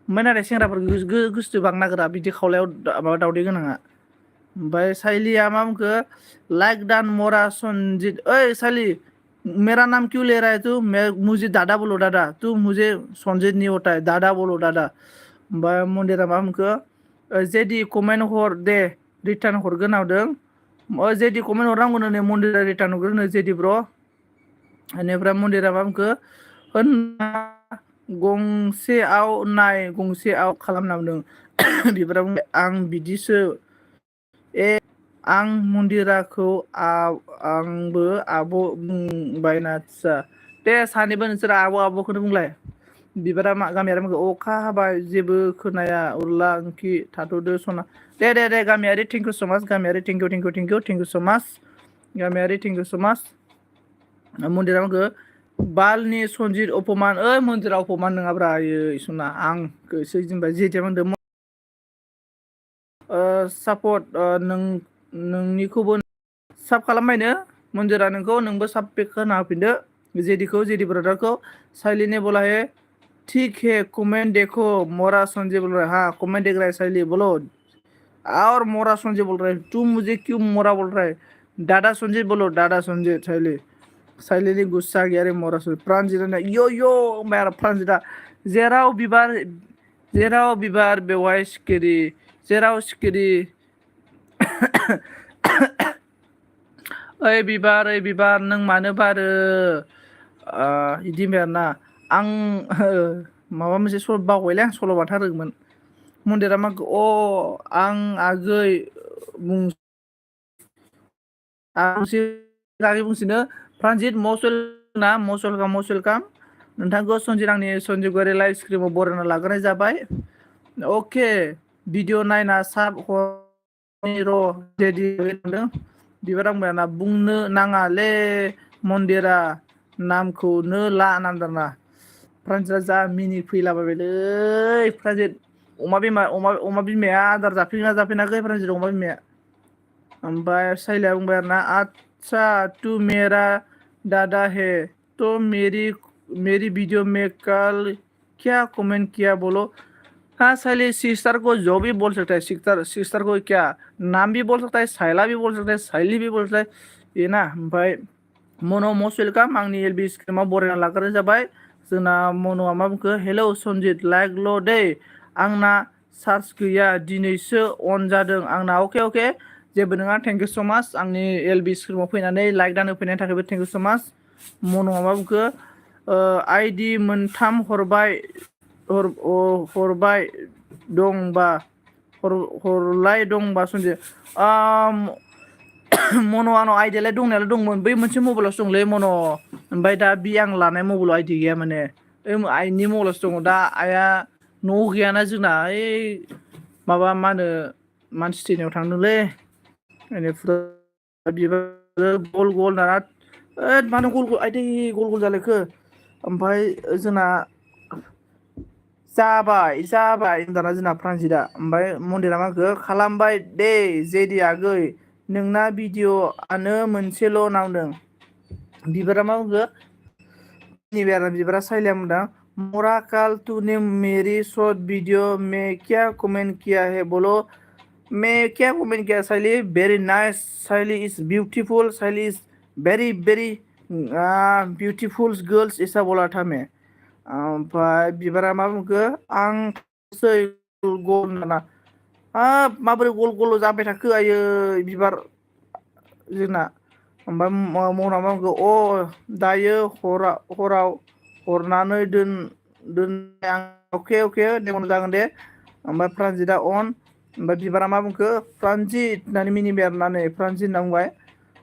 Speaker 1: ओमफ्राय नाथाय सेंग्राफोर गोसो बांनो नागिरा बिदि खावलायाव माबा दावदै गोनाङा ओमफ्राय साइलिया मा बुंखो लाइक दान मरा सनजित ओइ साइलि मेरा नाम क्यों ले रहा है तू मुझे दादा बोलो दादा तू मुझे सनजित नहीं होता है दादा बोलो दादा ओमफ्राय मन्दिरा मा बुंखो जेदि कमेन्ट हर दे रिटार्न हरगोन होनदों जेदि कमेन्ट हरनांगौनो नै मन्दिरा रिटार्न हरग्रोनो जेदि ब्र' बेनिफ्राय मन्दिरा मा बुंखो गंसेआव खालामना बुंदों बिबारा बुंबाय आं बिदिसो आं मन्दिराखौ आंबो आब' बुंबायना आदसा दे सानैबो नोंसोर आब'खौनो बुंलाय बिबारा गामियारि अखा हाबाय जेबो खोनाया उरला ओंखि थाथ'दो सना दे गामियारि थेंक इउ स' माच गामियारि थेंक इउ स' माच गामियारि थेंक इउ स' माच मन्दिरा बुंखो बालनि सनजित अपमान ओइ मन्दिरा अपमान नङाब्रा आयै सना आंखौसो जेनेबा जेथिया बुंदों सापर्ट नोंनिखौबो साब खालामबायनो मन्दिरा नोंबो साब पेक होना होफिनदो जेदि ब्रादारखौ साइली ने बोला है ठीक है कमेंट देखो मोरा संजय बोल रहा है हाँ कमेंट देख रहा है साइली बोलो और मोरा संजय बोल रहा है तू मुझे क्यों मोरा बोल रहा है दादा संजय बोलो दादा संजय साइली ने गुस्सा गया रे मोरा संजय प्रांजिता ने यो मेरा प्रांजिता जेराव बिबार बेवहाय सिखिरि जेराव सिखिरि ओइ बिबार नों मानो बारो इदि होनबाय आरोना आं माबा मोनसे सल बावबायलै आं सल'बाथा रोङोमोन मन्दिरा मा आं आगै बुंसिनो प्रान्जित मस्ट वेलकाम नोंथांखौ सन्जित आंनि सन्जिगुरि लाइभ स्ट्रिमाव बरायना लाग्रोनाय जाबाय अके भिडिअ नायना साब र' बिबार आंबाय ना बुंनो नाङालै मन्दिरा नामखौनो ला नामदारना प्रान्जिता जा मिनि फैलाबायबायलै प्रान्जित अमा बिमाया आदार जाफैना जाफैनाखै प्रान्जित अमा बिमाया ओमफ्राय साइलाया बुंबाय आरोना अच्छा तू मेरा दादा है तो मेरी वीडियो में कल क्या कमेंट किया बोलो हाँ साइली सिस्टर को जो भी बोल सकता है, सिस्टर सिस्टर को क्या नाम भी बोल सकता है, साइला भी बोल सकता है, साइली भी बोल सकता है, ये ना। ओमफ्राय मनो मस्ट वेलकाम आंनि एलबि स्क्रिमाव बरायना लाग्रोनाय जाबाय। जोंना मन'आ मा बुंखो, हेलौ सनजित लाइकल' दे, आंना चार्ज गैया दिनैसो अन जादों आंना। अके अके जेबो नङा, थेंक इउ स' माच आंनि एलबि स्क्रिमाव फैनानै लाइक दानो फैनायनि थाखायबो थेंक इउ स' माच। मन'आ मा बुंखो, आइडि मोनथाम हरबाय दंबा हरलाय दंबा सनजित। मन' आंनाव आइडियालाय दंनायालाय दंमोन, बै मोनसे मबाइलावसो दंलै मन'। ओमफ्राय दा बि आं लानाय मबाइलाव आइडि गैया माने, ओइ आइनि मबाइलावसो दङ। दा आइया न'आव गैयाना जोंना, ओइ माबा मा होनो मानसि थैनायाव थांदोंलै। बेनिफ्राय बिबार गल गल दाना, ओद मानो गल गल आइदै गल गल जालायखो। ओमफ्राय जोंना जाबाय दाना जोंना प्रानजितआ। ओमफ्राय मन्दिरा मा होनखो, खालामबाय दे जेदि आगै नोंना भिडिअ'आनो मोनसेल' नांदों। बिबारा मा बुंखो, बिबारा साइलिया बुंदों, मोरा कल तूने मेरी शॉर्ट वीडियो में क्या कमेंट किया है बोलो। मैं क्या कमेंट किया साइली, वेरी नाइस साइली इज ब्यूटीफुल, साइली इज वेरी वेरी ब्यूटीफुल गर्ल्स ऐसा बोला था मैं। ओमफ्राय बिबारा मा बुंखो, आं सै गल नाना, हाब माबोरै गल गल जाबाय थाखो आयै बिबार जोंना। ओमफ्राय मना मा बुंखो, दायो हराव हरनानै दोननाय आं। अके अके दे मन जागोन दे। ओमफ्राय प्रानजितआ अन। ओमफ्राय बिबारा मा बुंखो, प्रानजित होननानै मिनिबाय आरोना, प्रानजित होनना बुंबाय।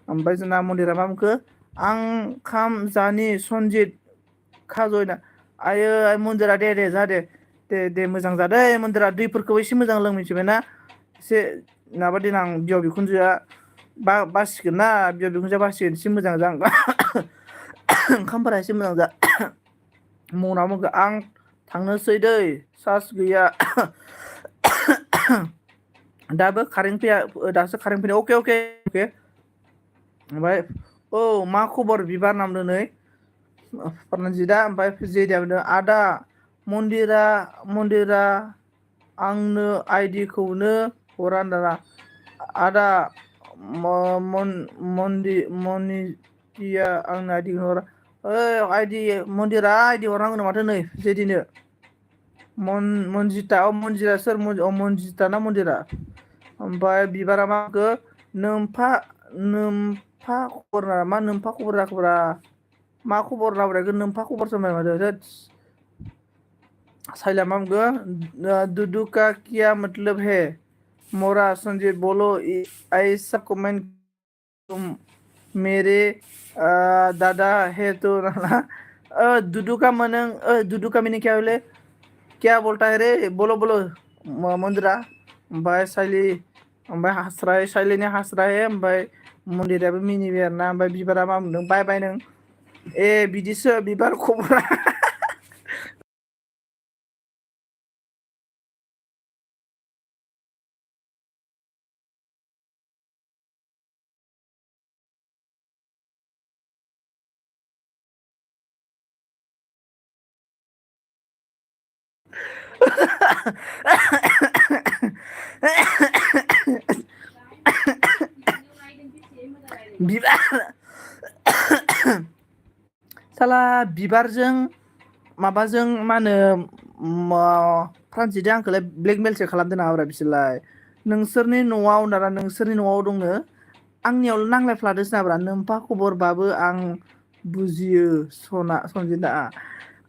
Speaker 1: ओमफ्राय जोंना मन्दिरा मा बुंखो, आं खाम जानि सनजित खाजयना। आयै मन्दिरा दे दे जा दे दे दे मोजां जादों मन्दिरा, दैफोरखौबो एसे मोजां लों मिथिबायना। एसे माबा देनां बिहाव बिखुनजोआ बासिगोन ना, बिहाव बिखुनजोआ बासिगोन, एसे मोजां जा ओंखामफोरा एसे मोजां जा। मना बुंखो, आं थांनोसै दै चार्ज गैया। दाबो कारेन्ट फैया, दासो कारेन्ट फैनाय। अके अके अके। ओमफ्राय मा खबर बिबार नामदों नै प्रानजितआ। ओमफ्राय जेदिया बुंदों, आदा मन्दिरा आंनो आइडिखौनो हरा दाना। आदा मनिया आंनो आइडिखौनो हरा। आइडि मन्दिरा आइडि हरनांगोन माथो नै जेदिनो। मनजिता सोर, मनजिता ना मन्दिरा। ओमफ्राय बिबारा मा होनखो, नोमफा खबर मा नोमफा खबर जाखोब्रा, मा खबर लाब्रायखो नोमफा खबरसो होनबाय माथो थोद। साइला मा बुंखो, दुदू का क्या मतलब है मोरा सनजित बोलो, ऐसा कमेंट तुम मेरे दादा है तो ना। दुदू का मनंग, दुदू का मीनिंग क्या बोले, क्या बोलता है रे, बोलो बोलो मन्दिरा। ओमफ्राय साइली, ओमफ्राय हास्राय, साइलिनि हास्राय। ओमफ्राय मन्दिराबो मिनिबाय आरोना। ओमफ्राय बिबारा मा बुंदों, बाय बाय नों। बिदिसो बिबार खबरा। बिबार साला बिबारजों माबाजों मा होनो, प्रानजितआ आंखौलाय ब्लेकमेलसो खालामदों नामाब्रा बिसोरलाय। नोंसोरनि न'आव दाना, नोंसोरनि न'आव दंनो आंनियाव नांलायफ्लादोसो नाब्रा। नोमफा खबरबाबो आं बुजियो सनजितआ।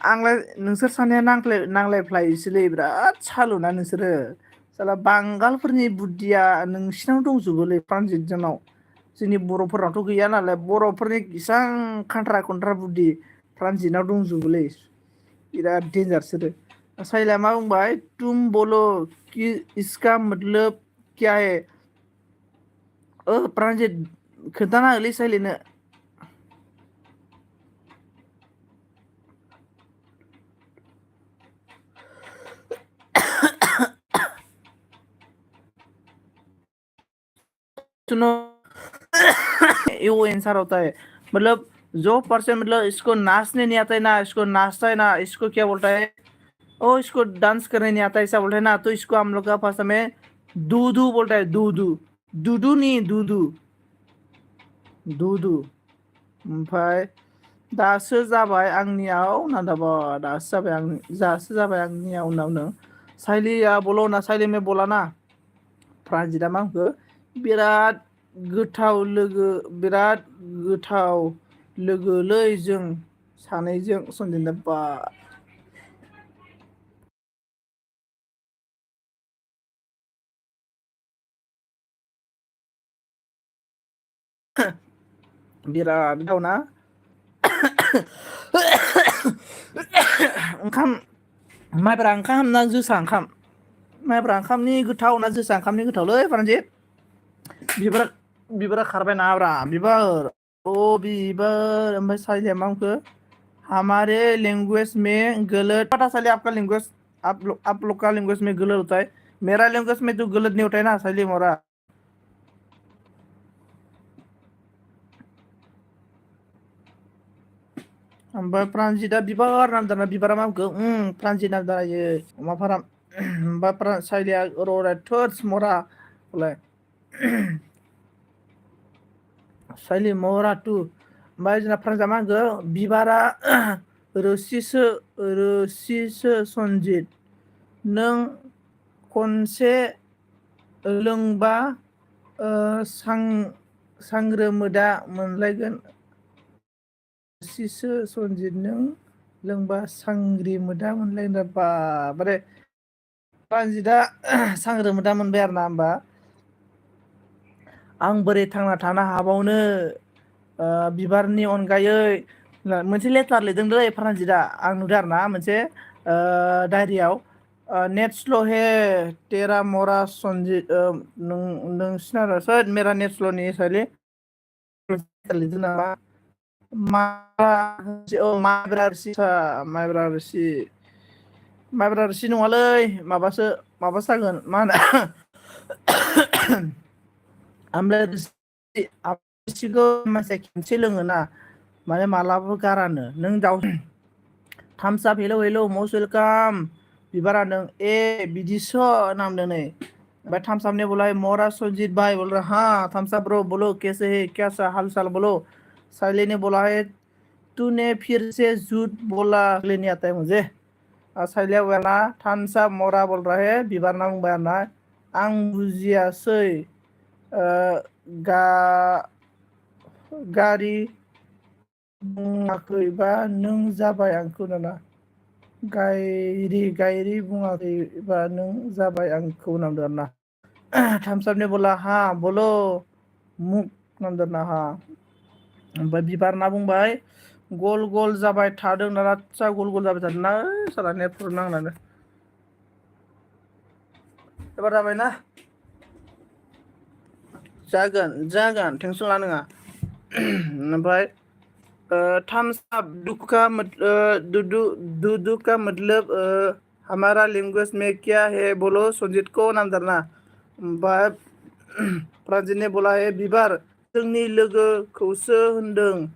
Speaker 1: आंलाय नोंसोर सानैया नांलायफ्लायोसोलै, बिराद सालुना नोंसोरो। साला बांगालफोरनि बुद्धिया नोंसिनाव दंजोबोलै प्रानजित जोंनाव। जोंनि बर'फोरनावथ' गैया नालाय, बर'फोरनि इसां खान्थ्रा खुन्थ्रा बुद्धि प्रानजितनाव दंजोबोलै, बिराद डेन्जार सोरो। साइला मा बुंबाय, तुम बोलो कि इसका मतलब क्या है। प्रानजित खोन्थाना होलै साइलिनो। सुनो, वो आंसर होता है, मतलब जो पर्सन मतलब इसको नाचने नहीं आता है ना, इसको नाचता है ना, इसको क्या बोलता है, ओ इसको डांस करने नहीं आता ऐसा बोलते हैं ना, तो इसको हम लोग का भाषा में दूधू बोलता है, दूधू। दूधू नहीं, दूधू, दूधू। ओमफ्राय दासो जाबाय आंनियाव नादाबा, दासो जाबाय आंनियाव उनावनो साइलिया बोलो ना, साइलि में बोला ना प्राजिता मा होनखो बिराद गोथाव लोगो, बिराद गोथाव लोगोलै जों सानैजों सनजिदा बा बिराद गोथाव ना ओंखाम, माइब्रा ओंखाम ना जोसा ओंखाम? माइब्रा ओंखामनि गोथाव ना जोसा ओंखामनि गोथावलै प्रानजित? बिबार, बिबारा खारबाय नाब्रा, बिबार, ओ बिबार। ओमफ्राय साइलिया मा होनखो हमारे लैंग्वेज में गलत, पता चले आपका लैंग्वेज, आप लोग का लैंग्वेज में गलत होता है, मेरा लैंग्वेज में तो गलत नहीं होता है ना साइली मोरा। ओमफ्राय प्रानजिता बिबार नामदाना, बिबारा मा होनखो प्रानजित नामदायो अमाफाराम। ओमफ्राय साइलिया र' थोर्स मरा बोलाय साइलि मरा टु। ओमफ्राय जोंना प्रानजिता मा होनखो बिबारा रोसिसो, रोसिसो सनजित, नों खनसे लोंबा सांग्रोमोदा मोनलायगोन, रोसिसो सनजित, नों लोंबा सांग्रिमोदा मोनलायगोन। बाबारे प्रानजिता सांग्रोमोदा मोनबाय आरो ना होमबा। आं बोरै थांना थानो हाबावनो बिबारनि अनगायै, मोनसे लेटार लिरदों दै प्रानजिता, आं नुदों आरो ना मोनसे डायरियाव, नेट स्ल' हे तेरा मरा सनजित, नोंसिना सोद मेरा नेट स्ल'नि साइलि लिरदों नामा माइब्रा रोसि, माइब्रा रोसि, माइब्रा रोसि नङालै माबासो, माबासो जागोन मा होनो आमलाइ रोसि। रोसिखौ मानसिया खेनसे लोङोना, माने मालाबाबो गारानो। नों दाउ थाम्स आप, हेलौ हेलौ मस्ट वेलकाम बिबारा, नों ए बिदिसो नामदों नै। भाई थम्स अप ने बोला है मोरा सुरजीत भाई, बोल रहा हाँ थम्स अप ब्रो, बोलो कैसे है, क्या सा हाल चाल बोलो। साइले ने बोला है तूने फिर से झूठ बोला, लेने आता है मुझे। साइलिया बोला थम्स अप मोरा बोल रहा है, बिबार ना बुंबाय ना आं बुजियासै गा गारि बुङाखैबा नों जाबाय आंखौ नाना, गायरी गायरी बुङाखैबा नों जाबाय आंखौ नामदों आरो ना। थम्स अप ने बोला हाँ बोलो मुक नामदों ना हाँ। ओमफ्राय बिबार ना बुंबाय गल गल जाबाय थादों ना, आदसा गल गल जाबाय थादों ना, साला नेटफोर नांनानै। एबार जाबायना? जागोन जागोन टेनसन ला नङा। ओमफ्राय थम्स अप दूधू का मतलब हमारा लैंग्वेज में क्या है बोलो संजीत को नाम धरना। ओमफ्राय प्रान्जित ने बोला है बिबार जोंनि लोगोखौसो होनदों,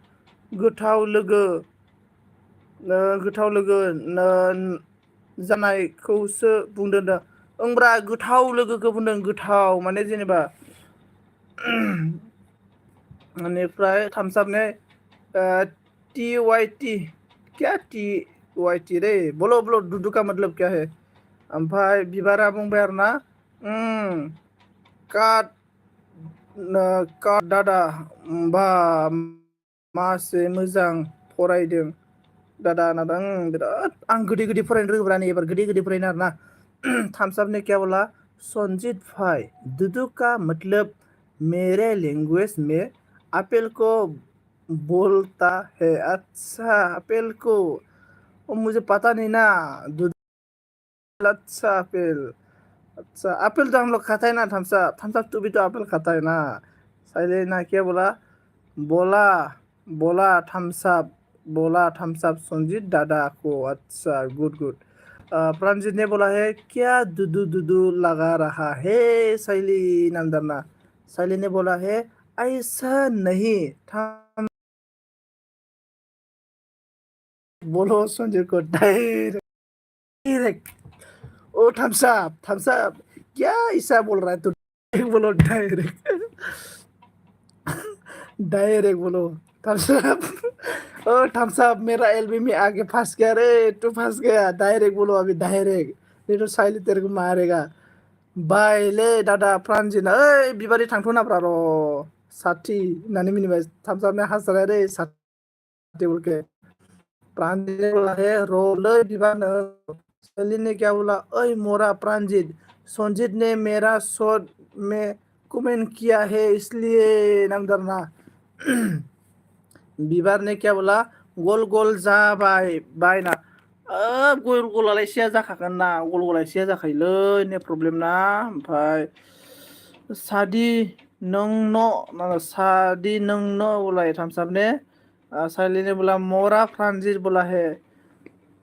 Speaker 1: गोथाव लोगो, गोथाव लोगो जानायखौसो बुंदों दा। ओंब्रा गोथाव लोगोखौ बुंदों, गोथाव माने जेनेबा बेनिफ्राय थम्स अप ने टी वाई टी, क्या टी वाई टी रे, बोलो बोलो दूधू का मतलब क्या है। ओमफ्राय बिबारा बुंबाय आरो ना काट काट दादा बा मासे मोजां फरायदों दादा नादों, बिराद आं गोदै गोदै फरायनो रोङोब्रा नै एबार गोदै गोदै फरायनो आरो ना। थम्स अप ने क्या बोला संजीत भाई दूधू का मतलब मेरे लैंग्वेज में एप्पल को बोलता है। अच्छा एप्पल को, मुझे पता नहीं ना दूध, अच्छा एप्पल, अच्छा एप्पल तो हम लोग खाता है ना थम्स अप, थम्स अप तू भी तो एप्पल खाता है ना। साइले ना क्या बोला, बोला बोला थम्स अप, बोला थम्स अप संजीत दादा को, अच्छा गुड गुड। प्रांजित ने बोला है क्या दूधू दूधू लगा रहा है शैली नंदना। शैली ने बोला है ऐसा नहीं थम, बोलो संजय को डायरेक्ट डायरेक्ट ओ थम्स अप क्या ऐसा बोल रहा है तू बोलो डायरेक्ट डायरेक्ट बोलो थम्स अप ओ थम्स अप मेरा एलबी में आगे फंस गया रे तू फंस गया डायरेक्ट बोलो अभी डायरेक्ट नहीं तो साइली तेरे को मारेगा बाय ले दादा प्रांजिना ओइ बिबारी थांथ'नाब्रा र' साथी होननानै मिनिबाय थम्स आपने हाजारा रे साथी बोलके प्रांजित ने बोला है रो ले बिबानो सैली ने क्या बोला ओए मोरा प्रांजित संजीत ने मेरा शॉट में कमेंट किया है इसलिए नाम डरना बिबार ने क्या बोला गल गल जाबाय बायना गल गलालाय सिया जाखागोन ना गल गलाय सिया जाखायोलै ने प्रब्लेम ना ओमफ्राय सादि नों न सादि नों न बोला थम्स अप ने साइली ने बोला मोरा फ्रांजित बोला है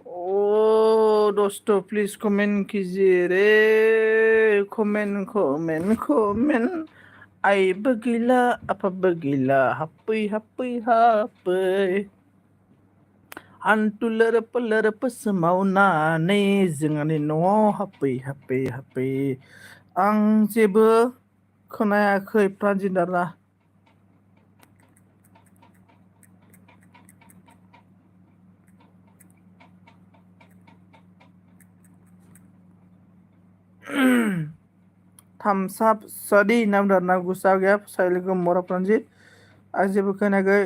Speaker 1: ओ दोस्तों प्लीज कमेंट कीजिए रे कमेंट आइबो गैला आफाबो गैला हाप्पै हाप्पै हाप्पै हान्थु लोरोप सोमावनानै जोंहानि न'आव हाप्पै आं जेबो खोनायाखै प्रान्जितारा thumbs up sadi nam darna gusa gap sailigo mora pranjit आं जेबो खोनायाखै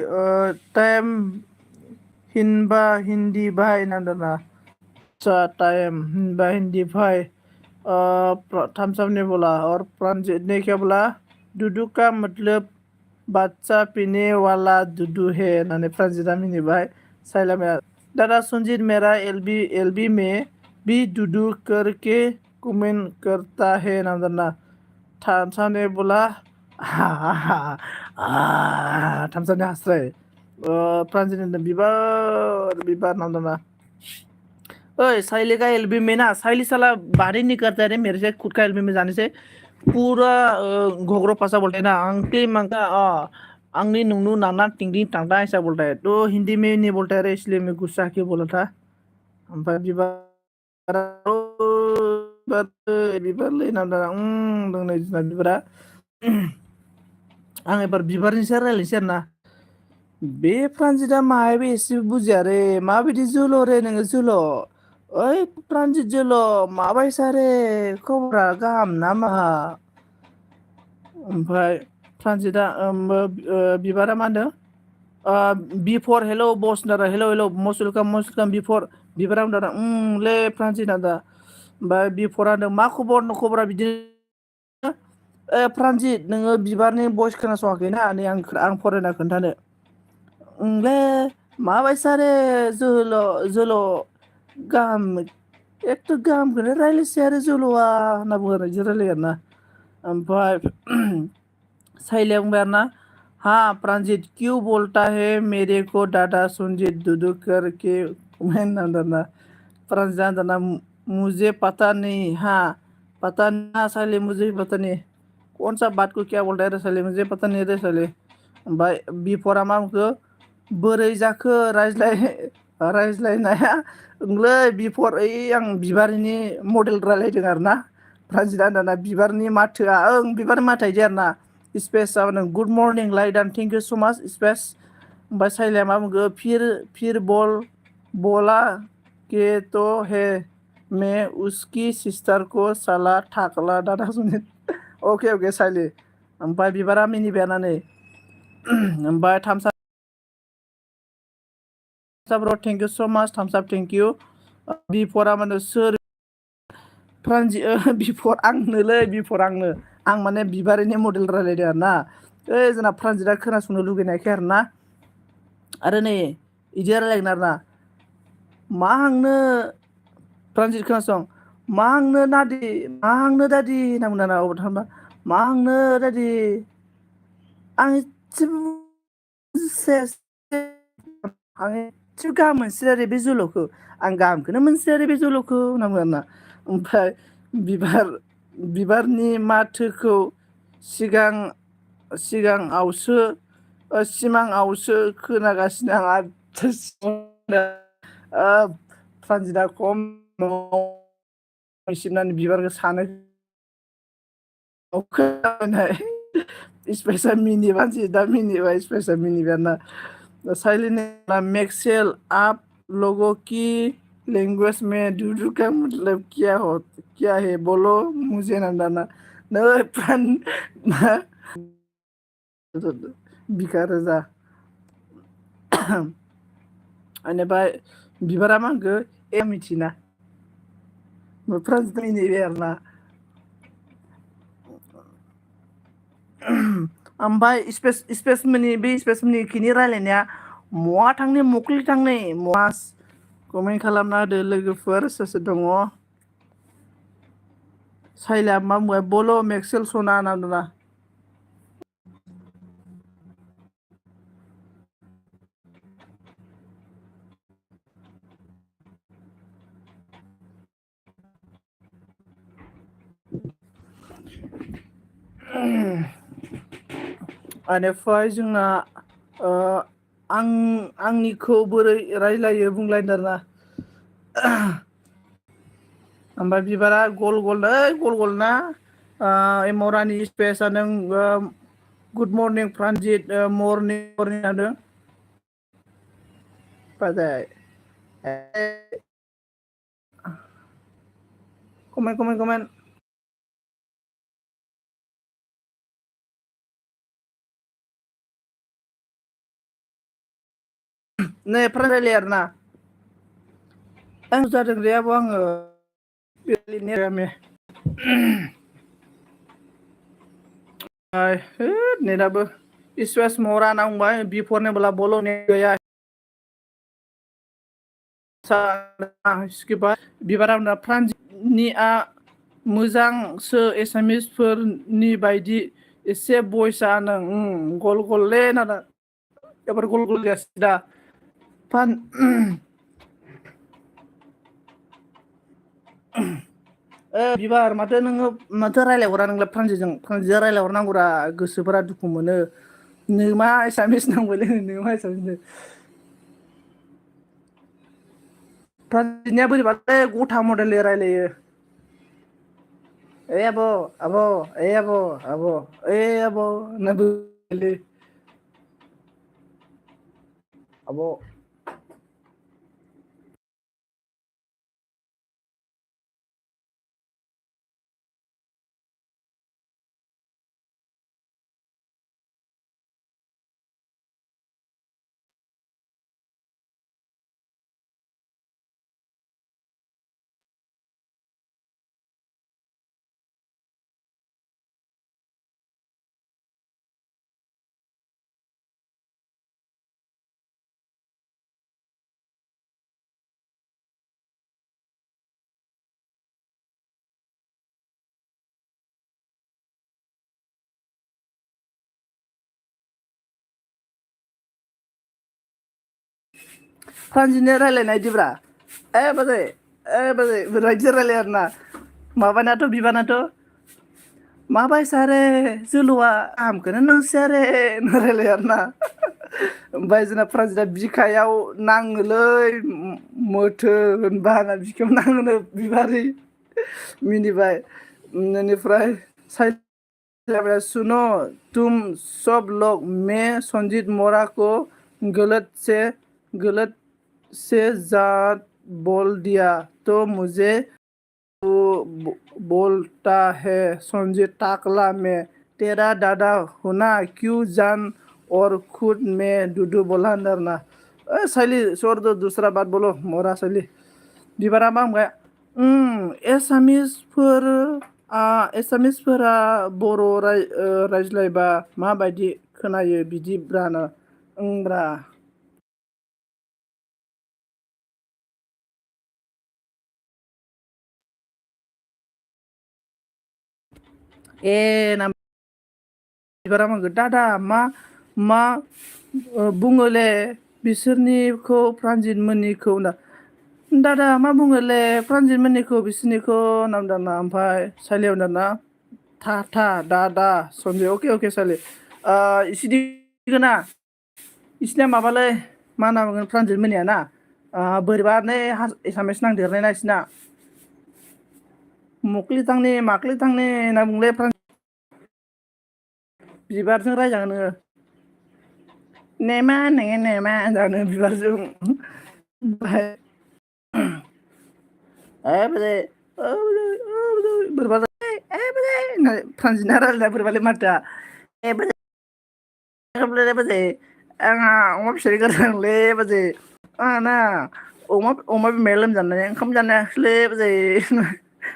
Speaker 1: टाइम हिनबा हिंदी भाई नाम darna टाइम हिनबा हिंदी भाई थम्स अप ने बोला और प्रांजित ने क्या बोला दुदू का मतलब बच्चा पीने वाला दुदू है नाने प्रांजिता मिनी भाई साइला में दादा संजीत मेरा एलबी में भी दुदू करके कमेंट करता है नाम darna थम्स अप ने बोला थम्स अप ने हंसराय प्रांजित ने बिबार नाम darna ओए साइली का एलबी में ना साइली साला बाहर ही नहीं करता है मेरे से खुद का एलबी में जाने से पूरा घोगरो पासा बोलते हैं ना अंकली मंगा अंगनी नुनू नाना टिंगटिंग टांगटा ऐसा बोलता है तो हिंदी में नहीं बोलता है इसलिए मैं गुस्सा के बोला था बिबार लेना दंनाय जोंना बिबारा आं एबार बिबारनिसो रायलायनोसै आरोना बे प्रान्जिता माहायबो एसे बुजिया रे माबायदि जोल' रे नोङो जोल' ओइ प्रान्जित जोल' माबायसा रे खबरा गाहाम ना माहा ओमफ्राय प्रान्जिता बिबारा मा होनदों बिफर हेल' बस होनदों हेल' मस्ट वेलकाम बिफर बिबारा होनदों ले प्रान्जित होनदों ओमफ्राय बिफरा होनदों मा खबरा बिदिनो प्रान्जित नोङो बिबारनि भइस खोनासङाखैना नै आं फरायना खोन्थानो ले माबायसा रे जोल' गाहाम एथ' गाहामखौनो रायलायसै आरो जोल'आ होनना बुङो आरो बिदि रायलायो आरोना ओमफ्राय साइलिया बुंबाय आरोना हाँ प्रांजित क्यों बोलता है मेरे को दादा संजीत दुदू करके मैं ना प्रांजित ना मुझे पता नहीं हाँ पता नहीं साले मुझे पता नहीं कौन सा बात को क्या बोलता है रे साले मुझे पता नहीं रे साले ओमफ्राय बिफरा मा बुंखो बोरै जाखो रायज्लायनाया ओंलै बिफर ओइ आं बिबारनि मडेल रायलायदों आरोना प्रान्जिता दाना बिबारनि माथोआ बिबारनि माथो इदि आरोना स्पेस जाबाय good morning like done thank you so much space ओमफ्राय साइलाया मा बुंखो फिर बोला के तो है मैं उसकी सिस्टर को साला थाकला दादा सुनित अके साइली ओमफ्राय बिबारा मिनिबाय नै ओमफ्राय थाम्स अप ब्र थेंक यू सो माच थाम्स अप थेंक यू बिफरा माने सोर बिफर आंनो आं माने बिबारनि मडेल रायलायदों आरोना ओइ जोंना प्रान्जिता खोनासंनो लुगैनायखाय आरोना आरो नै इदि रायलायगोन आरोना मा आंनो प्रान्जित खोनासं मा आंनो दादि होनना बुंदों ना अबाव थांबा मा आंनो दादि आं आं एसे गाहाम मोनसिया रे बे जोल'खौ आं गाहामखौनो मोनसिया रे बे जोल'खौ होनना बुङो आरोना ओमफ्राय बिबारनि माथोखौ सिमाङावसो खोनागासिनो आं प्रान्जिता खम सिबनानै बिबारखौ सानो खोनाबाय स्पेसा मिनिबा दा मिनिबा स्पेसा मिनिबाय ना साइलिन मेक्सेल आप लोगों की लैंग्वेज में दूधू का मतलब क्या है बोलो मुझे ना दाना नै प्रान बिखा रोजा बेनिफ्राय बिबारा मा होनखो मिथिना फ्रान्स मिनिबाय आरोना ओमफ्राय स्पेसमोननि बे स्पेसमोननि खिनि रायलायनाया महा थांनो मक्लि थांनो महा कमेन्ट खालामना होदो लोगोफोर सोर सोर दङ साइला मा बुंबाय बल' मेक्सेल सना होनना बुंदोंना बेनिफ्राय जोंना आंनिखौ बोरै रायलायो बुंलायदों आरोना ओमफ्राय बिबारा गल गल गल गल ना मरानि स्पेसा नों गुड मर्निं प्रान्जित मर्निं जादों बाजाय कमेन्ट नै रायलाय आरोना आं जादों रे आब' आङो नेरामे नेटआबो स्पेस मरा नांबाय बिफोरनोब्ला बल' नेट गैया बिबारा फ्रान्सनिया मोजांसो एसामिसफोरनि बायदि एसे बयसा नों गल गललै ना एबार गल गल जासिदा दा बिबार माथो नोङो माथो रायलायहरा नोंलाय फ्रान्जिजों रायलायहरनांगौरा गोसोफोरा दुखु मोनो नों मा एसामिस नांबायलै नों मा एसामिस फ्रान्जिनिया बोरैबालै गथा मडेल रायलायो आब' आब' आब' आब' आब' होनना बुंलै आब' फ्रान्जिनि रायलायनाय दिब्रा बाजै रायजो रायलाय आरोना माबानाथ' बिबानाथ' माबायसारे जोलुआ आमखौनो नोंसोरे रायलाय आरोना ओमफ्राय जोंना फ्रान्जिना बिखायाव नाङोलै मोथो होनबा बिखायाव नाङोनो बिबारै मिनिबाय बेनिफ्राय सुनो तुम सब लोग मैं संजीत मोरा को गलत से जात बोल दिया तो मुझे बोलता है संजीत टाकला में तेरा दादा होना क्यों जान और खुद में दूधू बोला अंदर साइली छोड़ दो दूसरा बात बोलो मोरा साइली बिबारा मा होनबाय एसामिसफोरा बर' रायज्लायबा माबायदि खोनायो बिदि ब्राना ब्रा नाम बिबारा मा दादा मा बुङोले बिसोरनिखौ फ्रान्जित मोननिखौ ना दादा मा बुङोले फ्रान्जित मोननिखौ बिसोरनिखौ नामदाना ओमफ्राय साइलियाव दाना था दा सन्जय अके साइलि इसिनिखोना इसिना माबालै मा होनना बुंगोन फ्रान्जित मोननिया ना बोरैबा नै एसामिस नांदेरनाय ना इसिना मख्लिथांनि माख्लिथांनि होनना बुंले बिबारजों रायजागोन नोङो नेमा नोङो नेमा जानो बिबारजों ओमफ्राय बोरै बोरैबा बोरै फ्रान्जिना रायलायना बोरैबालै माथोआ बोरै आंहा अमा फिसानि गोरलै बाजै आंहाना अमा बिमाया लोमजानानै ओंखाम जानो हायाखिसैलै बाजै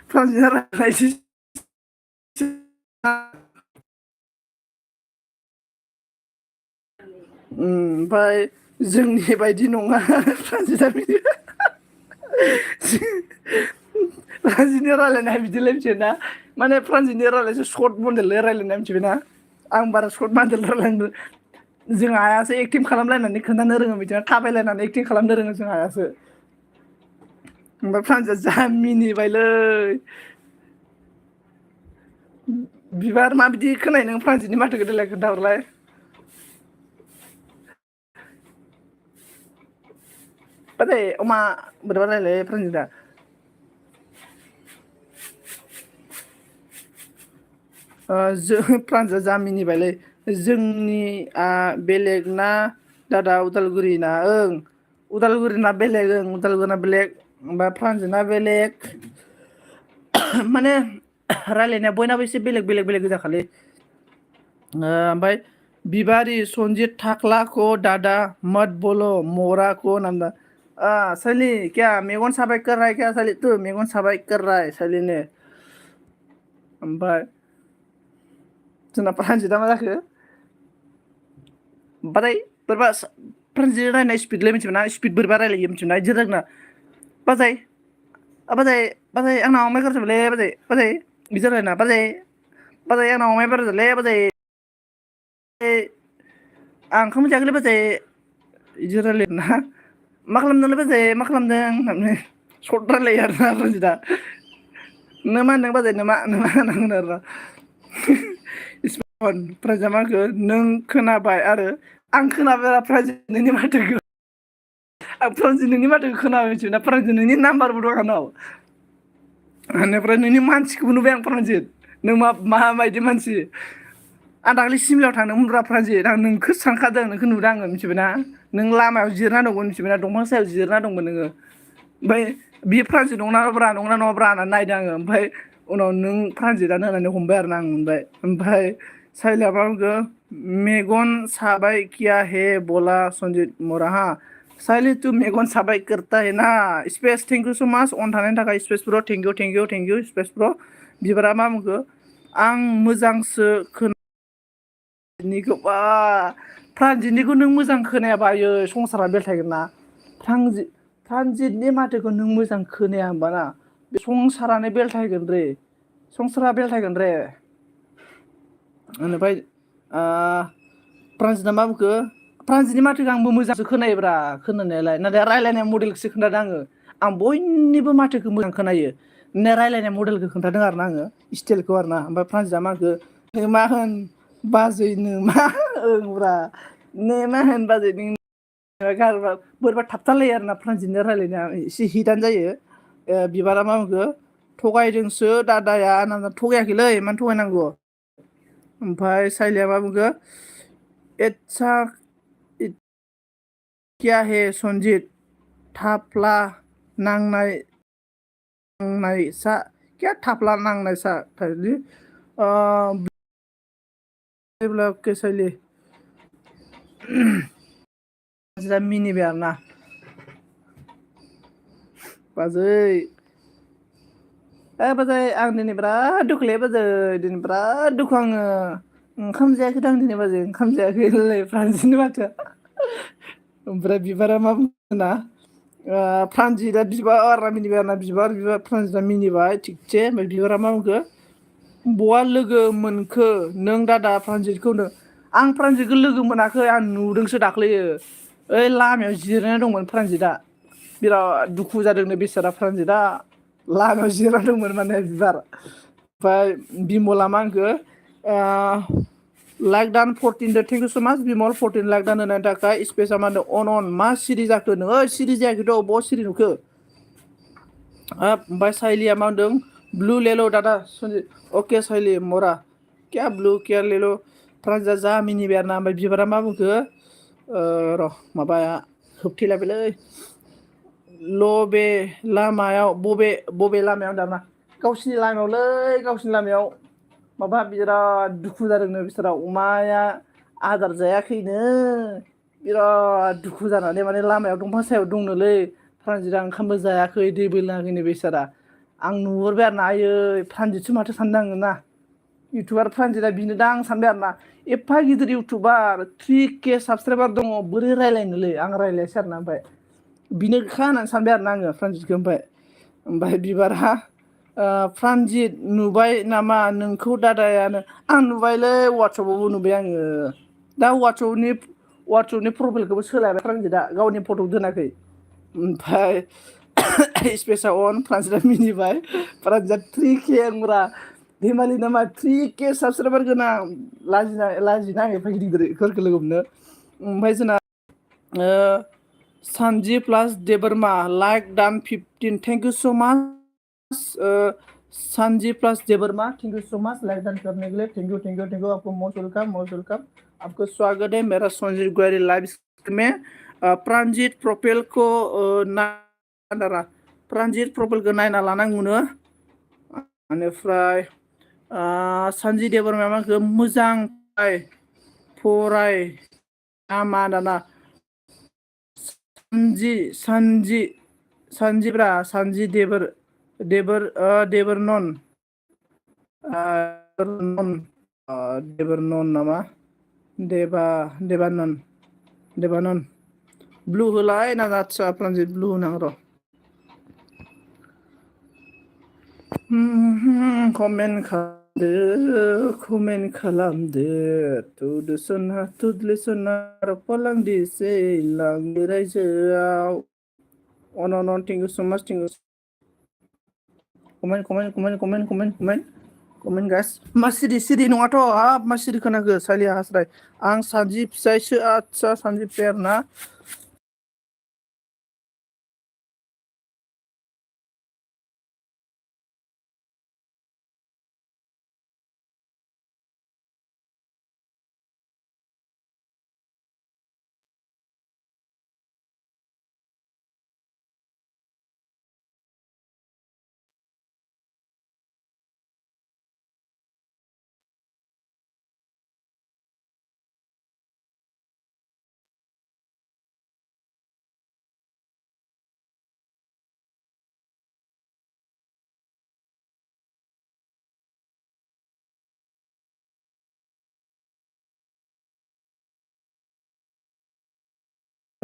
Speaker 1: फ्रान्जिना रायलायनायसै ओमफ्राय जोंनि बायदि नङा फ्रान्जिना फ्रान्जिनि रायलायनाया बिदिलाय मिथियोना माने फ्रान्जिनि रायलायनायसो सर्ट मडेलै रायलायनाया मिथिबायना आं बारा सर्ट मडेल रायलायनो जों आयासो एक्टिं खालामलायनानै खोन्थानो रोङो बिदिनो थाबायलायनानै एक्टिं खालामनो रोङो जों आयासो ओमफ्राय फ्रान्जिया जा मिनिबायलै बिबार माबायदि खोनायो नों फ्रान्जितनि माथोखौ देलाय खोन्थाहरलाय बाजै अमा बोरैबा रायलायो फ्रान्जिता फ्रान्जिया जा मिनिबायलै जोंनिया बेलेग ना दादा उदालगुरिना ओं उदालगुरिना बेलेग उदालगुरिना बेलेग ओमफ्राय फ्रान्जिना बेलेग माने रायलायनाया बयनाबो एसे बेलेग बेलेग गोजाखालै ओमफ्राय बिबारी सन्जित थाख्ला को दादा मत बोलो मोरा को नाम दा साली क्या मेगन साबाय कर रहा है क्या साली तू मेगन साबाय कर रहा है साली ने ओमफ्राय जोंना फ्रान्जिता मा जाखो बाराय बोरैबा फ्रान्जित रायलायनाय स्पिडलै मिथिबायना स्पिड बोरैबा रायलायो मिथिबायना इदि रोंना बाजै बाजै बाजै आंना अमाया गाज्रि जाबायलै बाजै बाजै बिदि रायलायना बाजै बाजै आंना अमाया बेराम जाबायलै बाजै आं ओंखाम जायाखैलै बाजै बिदि रायलायोना मा खालामदोंलै बाजै मा खालामदों होननानै सर्ट रायलायो आरोना फ्रान्जिता नों मा होनदों बाजै नोमा होननांगोन आरोना फ्रान्जिता मा होनखो नों खोनाबाय आरो आं खोनाबाय फ्रान्जित नोंनि माथोखौ आं फ्रान्जित नोंनि माथोखौ खोनाबाय मिथिबायना फ्रान्जित नोंनि नाम्बारबो दं आंनाव बेनिफ्राय नोंनि मानसिखौबो नुबाय आं फ्रान्जित नों माबायदि मानसि आं दाख्लै सिमलायाव थांदोंमोनब्रा फ्रान्जित आं नोंखौ सानखादों नोंखौ नुदों आङो मिथिबायना नों लामायाव जिरायना दंमोन मिथिबायना दंफां सायाव जिरायना दंमोन नोङो ओमफ्राय बि फ्रान्जित नंगौना नङाब्रा होननानै नायदों आङो ओमफ्राय उनाव नों फ्रान्जितआनो होननानै हमबाय आरो ना आं मोनबाय ओमफ्राय साइलाया मा बुंखो मेगन साबाय किया हे बोला सन्जित मोरा हा साइली तू मेगन साबाय करता है ना स्पेस थेंक इउ सो माच अन थानायनि थाखाय स्पेस ब्र थेंक इउ स्पेस ब्र बिबारा मा बुंखो आं मोजांसो खोनानिखौ बा फ्रान्जितनिखौ नों मोजां खोनायाबा आयै संसारा बेलथायगोन ना फ्रान्जितनि माथोखौ नों मोजां खोनाया होमबाना बे संसारानो बेलथायगोन रे संसारा बेलथायगोन रे बेनिफ्राय फ्रान्जितआ मा बुंखो फ्रान्जितनि माथोखौ आंबो मोजांसो खोनायोब्रा खोनानायालाय नाथाय रायलायनाय मडेलखौसो खोन्थादों आं बयनिबो माथोखौ मोजां खोनायो रायलायनाय मडेलखौ खोन्थादों आरो ना आङो स्टाइलखौ आरो ना ओमफ्राय फ्रान्जितआ मा होनखो मा होन बाजै नोमा ओंब्रा मा होन बाजै नों बोरैबा थाबथालायो आरोना फ्रान्जितनि रायलायनाया एसे हिटआनो जायो बिबारा मा बुंखो थगायदोंसो दादाया थगायाखैलै मानो थगायनांगौ ओमफ्राय साइलिया मा बुंखो एटसा क्या हे सन्जित थाफ्ला नांनाय सा क्या थाफ्ला नांनाय सा थारलि साइलि मिनिबाय आरोना बाजै बाजै आं दिनै बिराद दुखुलै बाजै दिनै बिराद दुखु आङो ओंखाम जायाखैदां दिनै बाजै ओंखाम जायाखै होनलाय फ्रान्जितनि माथोआ ओमफ्राय बिबारा मा बुङोना फ्रान्जितआ बिबार मिनिबाय आरोना बिबार फ्रान्जितआ मिनिबाय थिगसे ओमफ्राय बिबारा मा बुंखो बहा लोगो मोनखो नों दादा फ्रान्जितखौनो आं फ्रान्जितखौ लोगो मोनाखै आं नुदोंसो दाख्लैयो ओइ लामायाव जिरायना दंमोन फ्रान्जितआ बिराद दुखु जादोंनो बेसारा फ्रान्जितआ लामायाव जिरायना दंमोन माने बिबार ओमफ्राय बिमला मा होनखो लाइक दान 14 थेंक इउ सो माच बिमल 14 लाइक दान होनायनि थाखाय स्पेसा मा होनदों अन मा सिरि जाखो नोङो सिरि जायाखैथ' बहा सिरि नुखो ओमफ्राय साइलिया मा होनदों ब्लू ले लो दादा संजित ओके साइली मरा क्या ब्लू क्या ले लो फ्रान्सआ जा मिनिबाय आरोना ओमफ्राय बिबारा मा बुंखो र' माबाया होबथेलायबायलै लबे लामायाव बबे लामायाव दाना गावसिनि लामायावलै गावसिनि लामायाव माबा बिराद दुखु जादोंनो बिसोरा अमाया आदार जायाखैनो बिराद दुखु जानानै माने लामायाव दंफां सायाव दंनोलै फ्रान्जिता ओंखामबो जायाखै दैबो लोङाखैनो बेसारा आं नुहुरबाय आरोना आयै फ्रान्जितसो माथो सानदों आङो ना इउटुबार फ्रान्जिता बिनो दां सानबाय आरोना एफा गिदिर इउटुबार 3K साबसक्राइबार दङ बोरै रायलायनोलै आं रायलायासै आरोना ओमफ्राय बिनोखा होननानै सानबाय आरोना आङो फ्रान्जितखौ ओमफ्राय बिबारा फ्रान्जित नुबाय नामा नोंखौ दादायानो आं नुबायलै वाट्सएपआवबो नुबाय आङो दा वाट्सएपनि प्रफाइलखौबो सोलायबाय फ्रान्जितआ गावनि फट' दोनाखै ओमफ्राय स्पेसा अन फ्रान्जितआ मिनिबाय फ्रान्जितआ 3K होनब्रा धेमालि नामा 3K साबसक्राइबार गोनां लाजिनाङो एफा गिदिरफोरखौ लोगो मोननो ओमफ्राय जोंना Sanji plus Debbarma like done 15 thank you so much Sanji plus Debbarma thank you so much like done करने के लिए थैंक यू आपको मोस्ट वेलकम आपको स्वागत है मेरा संजीव गोयरी लाइव में प्रांजित प्रोफाइल को प्रांजित प्रोफाइल को नायना लानांगौनो बेनिफ्राय संजी देबरमा माखौ मोजां फराय मा दाना संजीब्रा संजी देबरनन नामा देबानन ब्लू होलाय ना आच्छा प्रान्जित ब्लू होनां र' कमेन्ट खालामदो तुदले सोनार फालांदिसै लांदो रायजोआव अन thank you so much thank you comment guys मा सिरि नङाथ' हाब मा सिरि खोनाखो सालिया हास्राय आं सानजि फिसायसो आच्छा सानजि फिसाय आरोना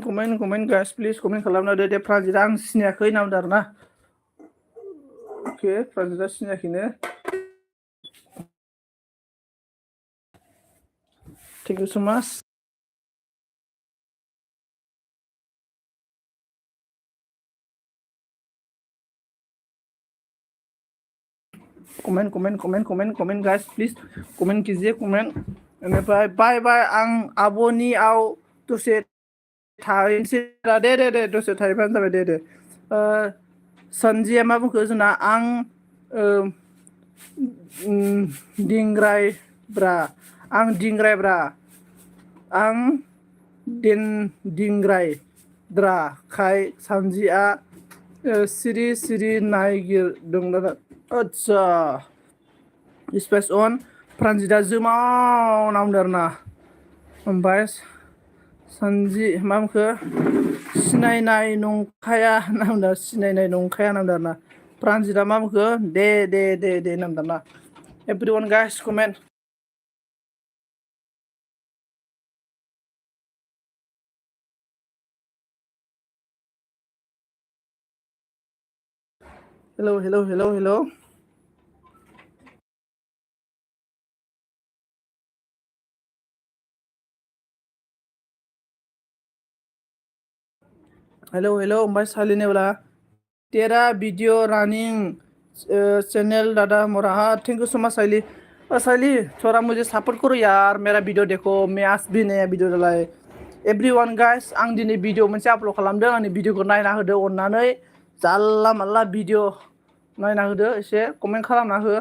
Speaker 1: कमेन्ट गाइस प्लिज कमेन्ट खालामना होदो दे फ्रान्जितआ आं सिनायाखै होनना बुंदों आरोना अके फ्रान्जितआ सिनायाखैनो thank you so much comment guys please comment कीजिए कमेन्ट बेनिफ्राय बाय आं आब'नियाव दसे थाहैनोसै दे दसे थाहैबानो जाबाय दे सन्जिया मा बुंखो जोंना आं दिंग्रायब्रा आं दिंग्रायद्राखाय सानजिया सिरि नायगिरदों आच्छा स्पेस अन फ्रान्जितआ जोमाव नामदों आरोना ओमफ्राय सानजि मा बुंखो सिनायनाय नंखाया नामदों आरोना फ्रान्जितआ मा बुंखो दे नामदों आरोना एभ्रिवान गाइस कमेन्ट हेलो ओमफ्राय सालिने वाला तेरा वीडियो रनिंग चैनल दादा मोरा थैंक यू सो मच साइली थोड़ा मुझे सपोर्ट करो यार मेरा वीडियो देखो मैं आज भी नया वीडियो डालाय एभ्रिवान गाइस आं दिनै वीडियो मोनसे आपल'ड खालामदों आंनि वीडियोखौ नायना होदो अननानै जानला मानला वीडियो नायना होदो एसे कमेन्ट खालामना हो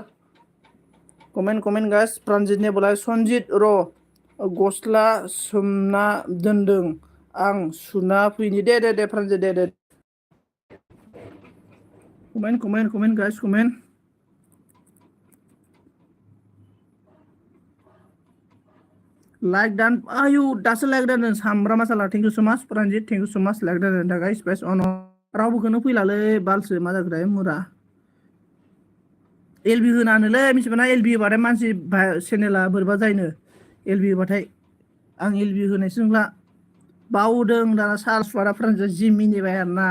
Speaker 1: कमेन्ट गाइस प्रान्जितनि बोलाय सनजित र' गस्ला सोमना दोनदों आं सुना फैनि दे प्रान्जित दे comment guys comment like done आयु दासो लाइक डान सामब्रा मासाला thank you so much Pranjit thank you so माच लाइक डान थाखाय स्पेस अन रावबोखौनो फैलालै बालसो मा जाखोथाय मुरा एलबि होनानोलै मिथिबायना एलबि होबाथाय मानसि चेनेला बोरैबा जायनो एलबि होबाथाय आं एलबि होनायसो नंला बावदों दाना सार्स बारा प्रान्जित जि मिनिबाय आरोना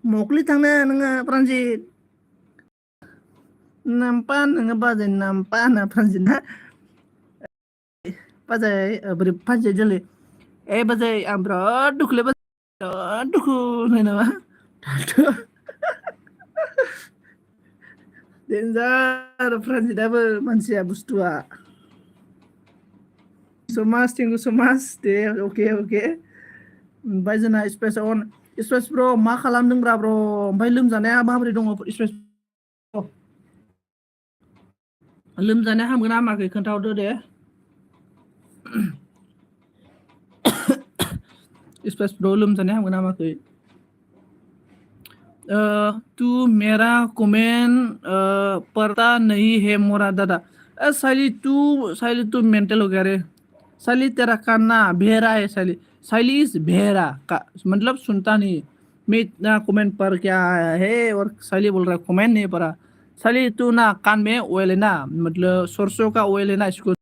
Speaker 1: मक्लि थांनो नोङो प्रान्जित नाम्पा नोङो बाजै नाम्पा होना प्रान्जित ना बाजै बोरै प्रान्जित जोलै बाजै आं बिराद दुखुलै बाजै बिराद दुखु होनो नामा डेन्जार प्रान्जिताबो मानसिया बुस्थुआ थेंक यू सो माच दे अके ओमफ्राय जोंना स्पेस अन स्पेस ब्र मा खालामदोंब्रा ब्र ओमफ्राय लोमजानाया माबोरै दङ स्पेस लोमजानाया हामगोन हामाखै खोन्थाहरदो दे स्पेस ब्र लोमजानाया हामगोन हामाखै तू मेरा कमेंट पढ़ता नहीं है मोरा दादा साइली तू मेंटल हो गया रे साइली तेरा कान्ना भेरा है साइली इज भेरा का मतलब सुनता नहीं मैं इतना कमेंट पढ़ क्या आया है और साइली बोल रहा है कमेंट नहीं पढ़ा साइली तू ना कान में ऑयल है ना मतलब सरसों का ऑयल है ना इसको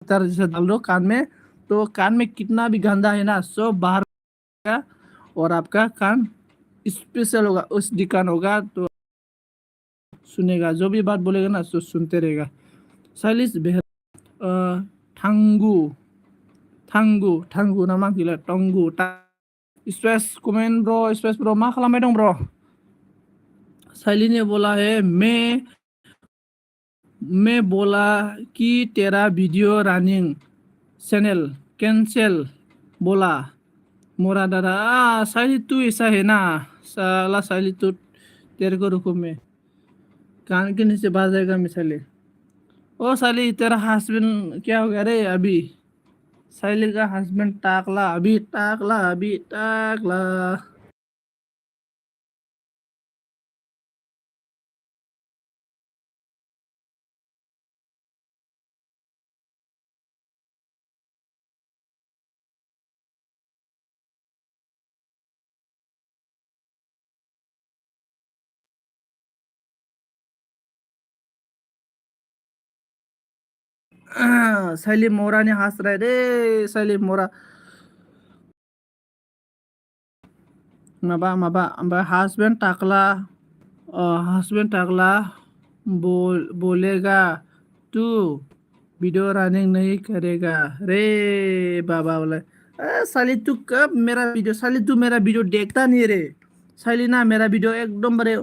Speaker 1: तरह से डाल दो कान में तो कान में कितना भी गंदा है ना सब बाहर का और आपका कान स्पेशल होगा उस दिकान होगा तो सुनेगा जो भी बात बोलेगा ना तो सुनते रहेगा साइलिस थांगु थांगु थांगु ना मा गैला टंगु स्पेस कमेन्ट ब्र स्पेस ब्र मा खालामबाय दं ब्र साइली ने बोला है मैं बोला कि तेरा वीडियो रनिंग चैनल कैंसिल बोला मोरा दादा साइली तू ऐसा है ना साला साइली तू तेरे को रुको मैं कान के नीचे बाजेगा मिसाली ओ साली तेरा हस्बैंड क्या हो गया रे अभी साइली का हस्बैंड टाकला साइली मोरा ने हंस रहा है रे साइली मोरा माबा ओमफ्राय हस्बैंड टाकला बोलेगा तू वीडियो रनिंग नहीं करेगा रे बाबा बोले साली तू कब मेरा वीडियो साली तू मेरा वीडियो देखता नहीं रे साली ना मेरा वीडियो एकदम बड़े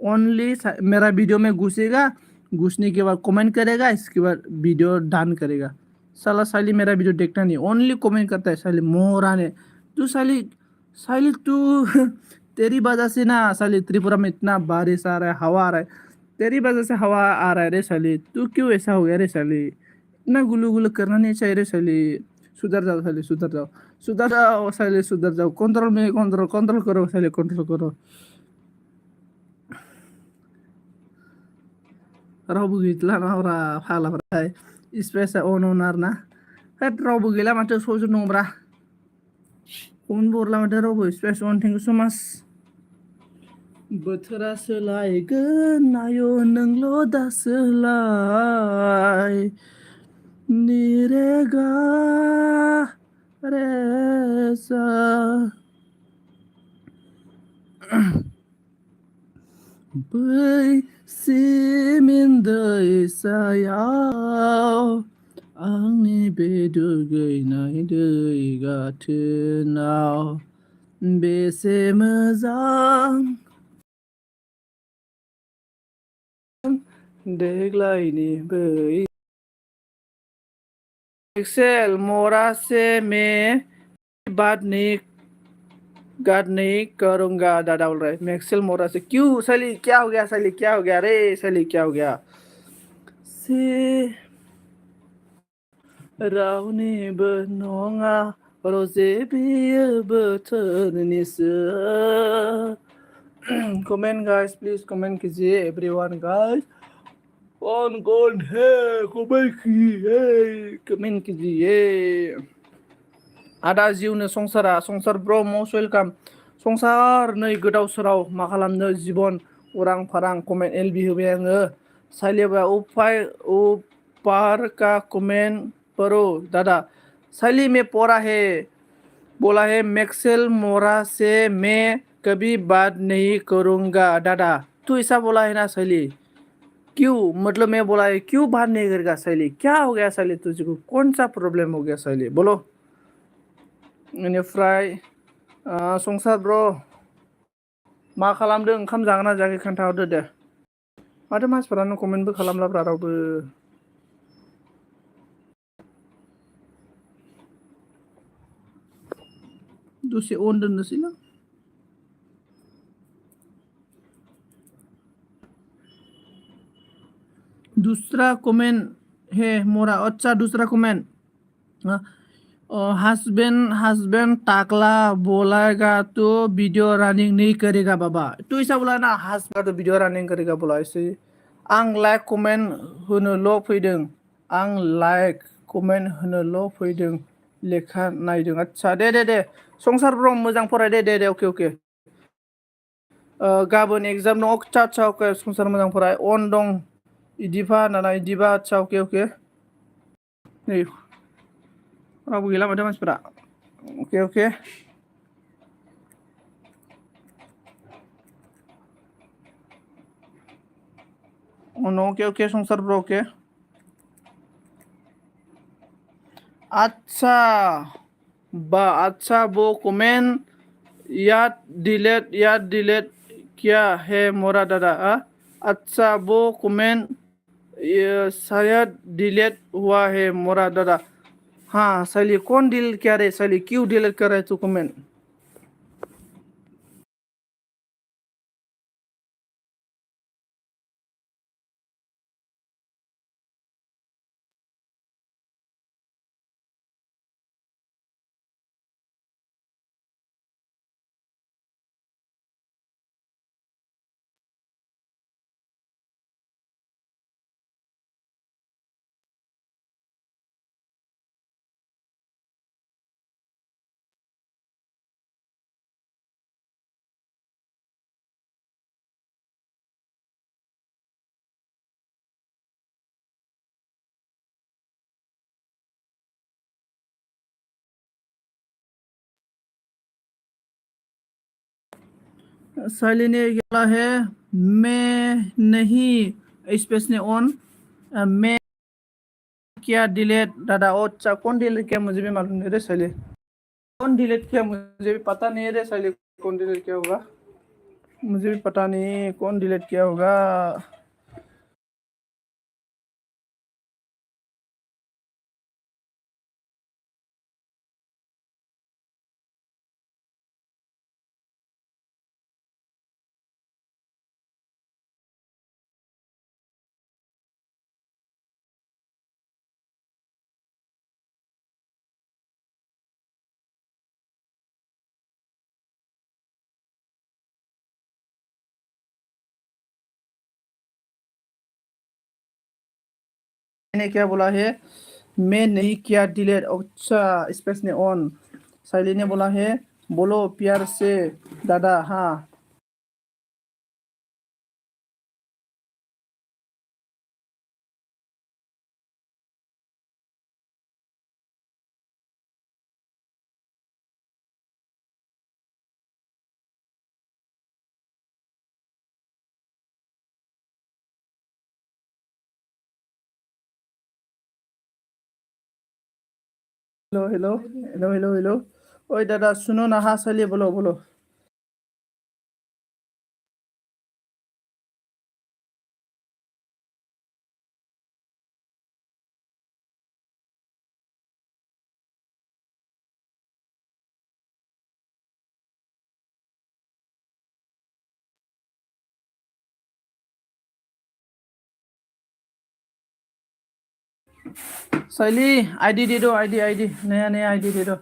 Speaker 1: ओनली मेरा वीडियो में घुसेगा घुसने के बाद कमेंट करेगा इसके बाद वीडियो डन करेगा साला साली मेरा वीडियो देखता नहीं ओनली कमेंट करता है साली मोहरा ने तू साली साली तू तेरी वजह से ना साली त्रिपुरा में इतना बारिश आ रहा है हवा आ रहा है तेरी वजह से हवा आ रहा है रे साली तू क्यों ऐसा हो गया रे साली इतना गुलू गुलू करना नहीं चाहिए रे साली सुधर जाओ साली सुधर जाओ साली सुधर जाओ कंट्रोल करो साली कंट्रोल करो रावबो गैला नाब्रा फाग्लाफ्राय स्पेसा अन आरोना होद रावबो गैला माथो सयजन दंब्रा कमेन्ट हरला माथो रावबो space on thank you so माच बोथोरा सोलायगोन आयौ नोंल' दा सोलाय निरेगा रेसा बै सिमिन दैसायाव आंनि बे दुगैनाय दै गाथोनाव बेसे मोजां देग्लायनि बै एक्सेल मोरा से में बात नहीं गार्ड नहीं करूंगा दादा बोल रहा है मैक्सेल मोरा से। क्यों सैली, क्या हो गया सैली, क्या हो गया रे सैली, क्या हो गया से रावनिबो नङा रजे बेयो बोथोरनिसो। कमेंट गाइस, प्लीज कमेंट कीजिए एवरीवन गाइस। कौन कौन है कमेंट कीजिए, कमेंट कीजिए। आदा जिउनो संसारा, संसार ब्र मस्ट वेलकाम। संसार नै गोदाव सोराव मा खालामनो जिबन उरां फारां। कमेन्ट एलबि होबाय आङो। साइलिबा उपाय ऊपर का कमेंट पढ़ो दादा। साइली में पढ़ा है, बोला है मैक्सेल मोरा से मैं कभी बात नहीं करूंगा दादा। तू ऐसा बोला है ना साइली? क्यों, मतलब मैं बोला है क्यों बात नहीं करेगा साइली? क्या हो गया साइली तुझको, कौन सा प्रॉब्लम हो गया साइली बोलो। बेनिफ्राय संसार ब्र मा खालामदों, ओंखाम जागोन ना जायाखै खोन्थाहरदो दे। माथो मानसिफोरानो कमेन्टबो खालामलाब्रा रावबो। दसे अन दोननोसै ना। दूसरा कमेंट है मोरा, अच्छा दूसरा कमेंट। हस्बैंड हस्बैंड टाकला बोलेगा तो वीडियो रनिंग नहीं करेगा बाबा। तो ऐसा बोला ना, हस्बैंड तो वीडियो रनिंग करेगा बोला ऐसे। आं लाइक कमेन्ट होनोल' फैदों, आं लाइक कमेन्ट होनोल' फैदों, लेखा नायदों। आदसा दे दे दे संसार ब्र मोजां फराय दे दे दे अके अके। गाबोन एग्जाम दं। आदसा आदसा अके संसार मोजां फराय। अन दं इदिबा नाना इदिबा, आदसा अके अके। नै रावबो गैला माथो मानसिफोरा। अके अके अन अके अके संसार ब्र अके। अच्छा बा, अच्छा वो कमेंट याद डिलीट क्या है मोरा दादा? अच्छा वो कमेंट ये शायद डिलीट हुआ है मोरा दादा। हाँ सैली, कौन डिलीट किया रे सैली, क्यों डिलीट कर रहे तू कमेंट? सैली ने बोला है मैं नहीं स्पेस ने ऑन, मैं क्या डिलीट दादा? अच्छा कौन डिलीट किया मुझे भी मालूम नहीं रे सैली, कौन डिलीट किया मुझे भी पता नहीं है रे सैली, कौन डिलीट किया होगा मुझे भी पता नहीं, कौन डिलीट किया होगा। मैंने क्या बोला है, मैं नहीं किया डिलीट, अच्छा स्पेस ने ऑन। साइली ने बोला है बोलो प्यार से दादा। हाँ hello hello hello hello hello. ओए दादा सुनो ना, हाँ साइली बोलो बोलो। साइली आईडी दे दो, आईडी नया नया आईडी दे दो।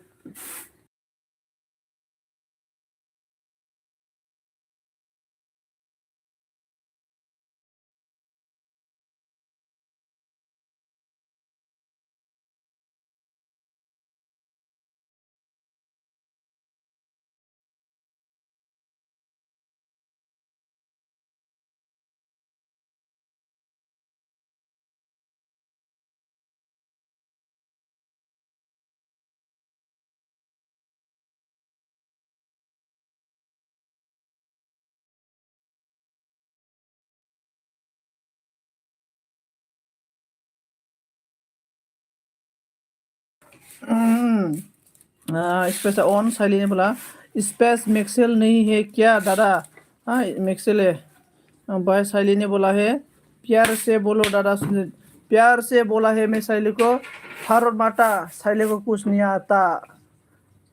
Speaker 1: स्पेस ऑन, साइली ने बोला स्पेस मैक्सेल नहीं है क्या दादा? हाँ मैक्सेल है। भाई साइली ने बोला है प्यार से बोलो दादा, प्यार से बोला है मैं साइली को, फारोड माटा साइली को कुछ नहीं आता,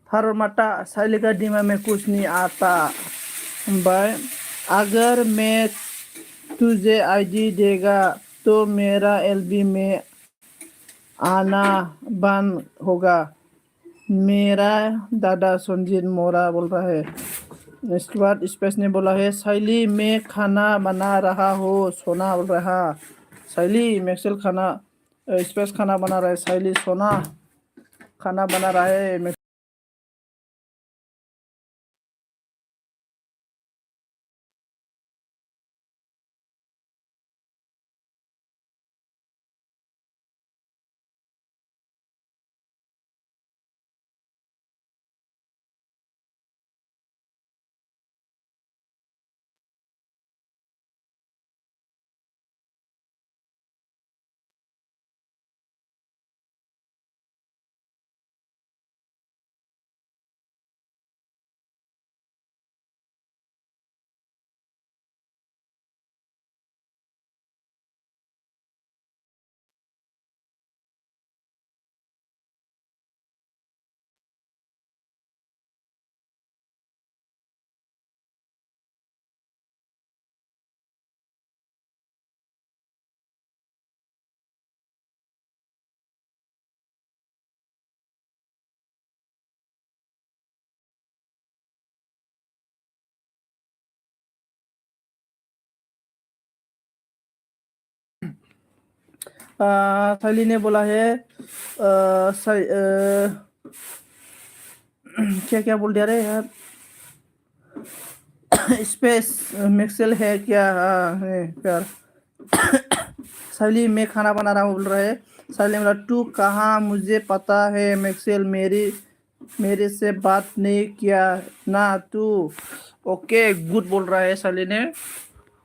Speaker 1: फारोड माटा साइली का दिमाग में कुछ नहीं आता। भाई अगर मैं तुझे आईडी देगा तो मेरा एलबी में आना बंद होगा, मेरा दादा संजीत मोरा बोल रहा है। इसके बाद स्पेस ने बोला है साइली मैं खाना बना रहा हूँ सोना बोल रहा। साइली मैक्सेल खाना, स्पेस खाना बना रहा है, साइली सोना खाना बना रहा है। साइली ने बोला है क्या क्या बोल दिया रे यार, स्पेस मैक्सेल है क्या? है प्यार। साइली मैं खाना बना रहा हूँ बोल रहा है। साइली ने बोला तू कहाँ, मुझे पता है मैक्सेल मेरे से बात नहीं किया ना तू। ओके गुड बोल रहा है साइली ने।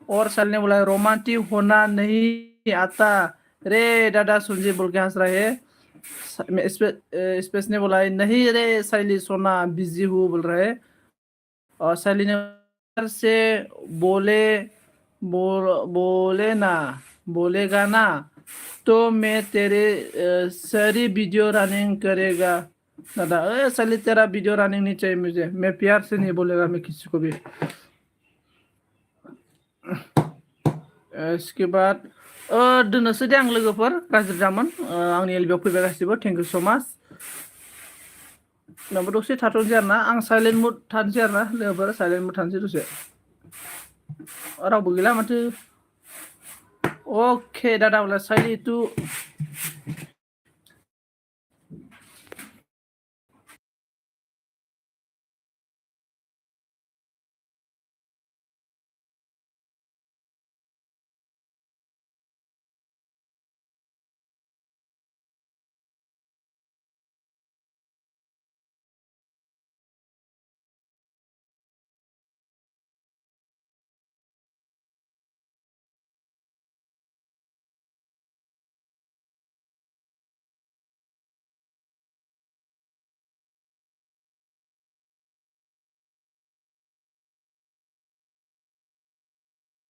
Speaker 1: और साइली ने बोला रोमांटिक होना नहीं आता रे दादा सुनजी बोल के हंस रहा है। स्पेस ने बोला है नहीं रे साइली सोना बिजी हूँ बोल रहा है। और साइली ने से बोले बोलेगा ना तो मैं तेरे सारी वीडियो रनिंग करेगा दादा। साइली तेरा वीडियो रनिंग नहीं चाहिए मुझे, मैं प्यार से नहीं बोलेगा मैं किसी को भी। इसके बाद दोनोंसै दे आं लोगोफोर, गाज्रि दामोन। आंनि एलबियाव फैबाय गासिबो, थेंक इउ सो माच। नोंबो दसे थाथ'नोसै आरोना, आं साइलेन्ट मुड थानोसै आरोना लोगोफोर, साइलेन्ट मुड थानोसै दसे। रावबो गैला माथो। ओके दादा बोला साइली तू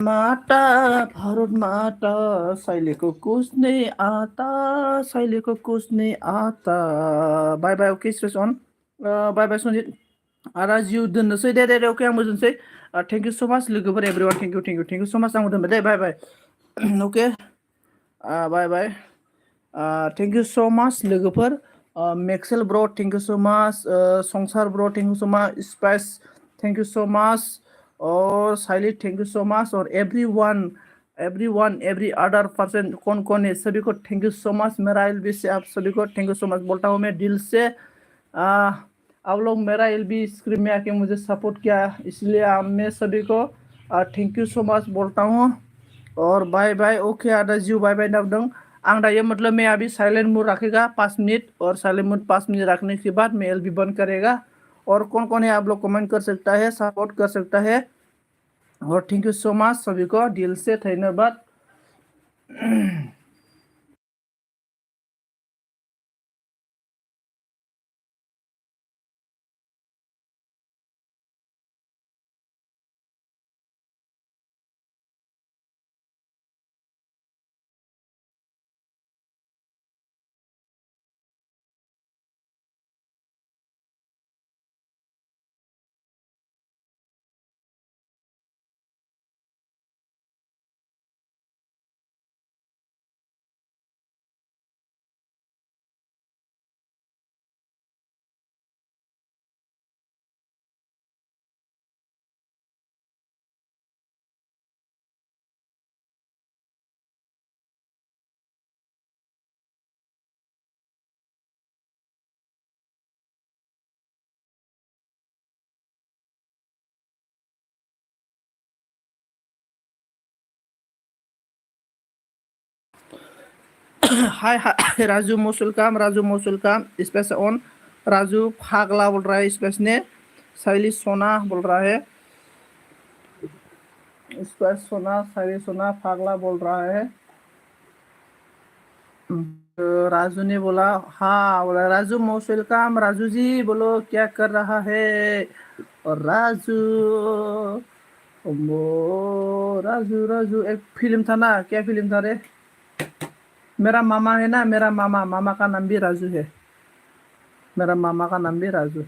Speaker 1: माता भारत माता साइली को कुछ नहीं आता, साइली को कुछ नहीं आता। बाय बाय। ओके स्पेस अन, बाय बाय संजित। आरो जिउ दोननोसै दे अके आंबो दोनसै। थेंक इउ सो माच लोगोफोर एभ्रिवान, थेंक इउ सो माच। आंबो दोनबाय दे, बाय बाय। अके bye bye. Thank you so much लोगोफोर मेक्सेल bro thank you so much Sansar bro thank you so much spice thank you so much और Saili thank you so much और every one every other person कौन है सभी को thank you so much मेरा L B से आप सभी को थैंक यू सो मच बोलता हूँ मैं दिल से। आप लोग मेरा एल बी स्क्रीन में आके मुझे सपोर्ट किया इसलिए मैं सभी को थैंक यू सो मच बोलता हूँ और बाय बाय ओके आदा जिउ बाय बाय नबदों आं दाइए मतलब मैं अभी साइलेंट मोड रखेगा 5 मिनट और साइलेंट मोड 5 मिनट रखने के बाद मैं एल बी बंद करेगा और कौन है आप लोग कमेंट कर सकता है सपोर्ट कर सकता है और थैंक यू सो मच सभी को दिल से धन्यवाद। हाय हाय राजू मौसुल काम स्पेस ऑन राजू फागला बोल रहा है स्पेस ने शैली सोना बोल रहा है स्पेस सोना शैली सोना फागला बोल रहा है। तो राजू ने बोला हाँ बोला राजू मौसुल काम राजू जी बोलो क्या कर रहा है और राजू राजू राजू एक फिल्म था ना क्या फिल्म था रे मेरा मामा है ना मेरा मामा मामा का नाम भी राजू है मेरा मामा का नाम भी राजू।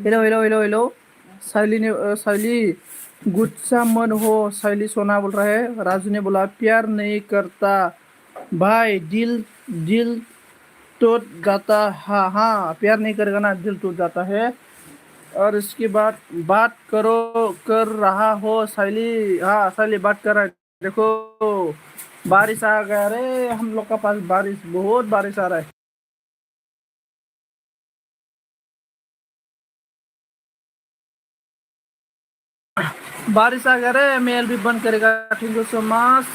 Speaker 1: हेलो शैली ने शैली गुस्सा मन हो शैली सोना बोल रहा है राजू ने बोला प्यार नहीं करता भाई दिल दिल टूट जाता हाँ हाँ प्यार नहीं करेगा ना दिल टूट जाता है और इसके बाद बात करो कर रहा हो शैली हाँ शैली बात कर रहा है देखो बारिश आ गया रे हम लोग का पास बारिश बहुत बारिश आ रहा है बारिश आ गया रे मेल भी बंद करेगा थैंक यू सो मच।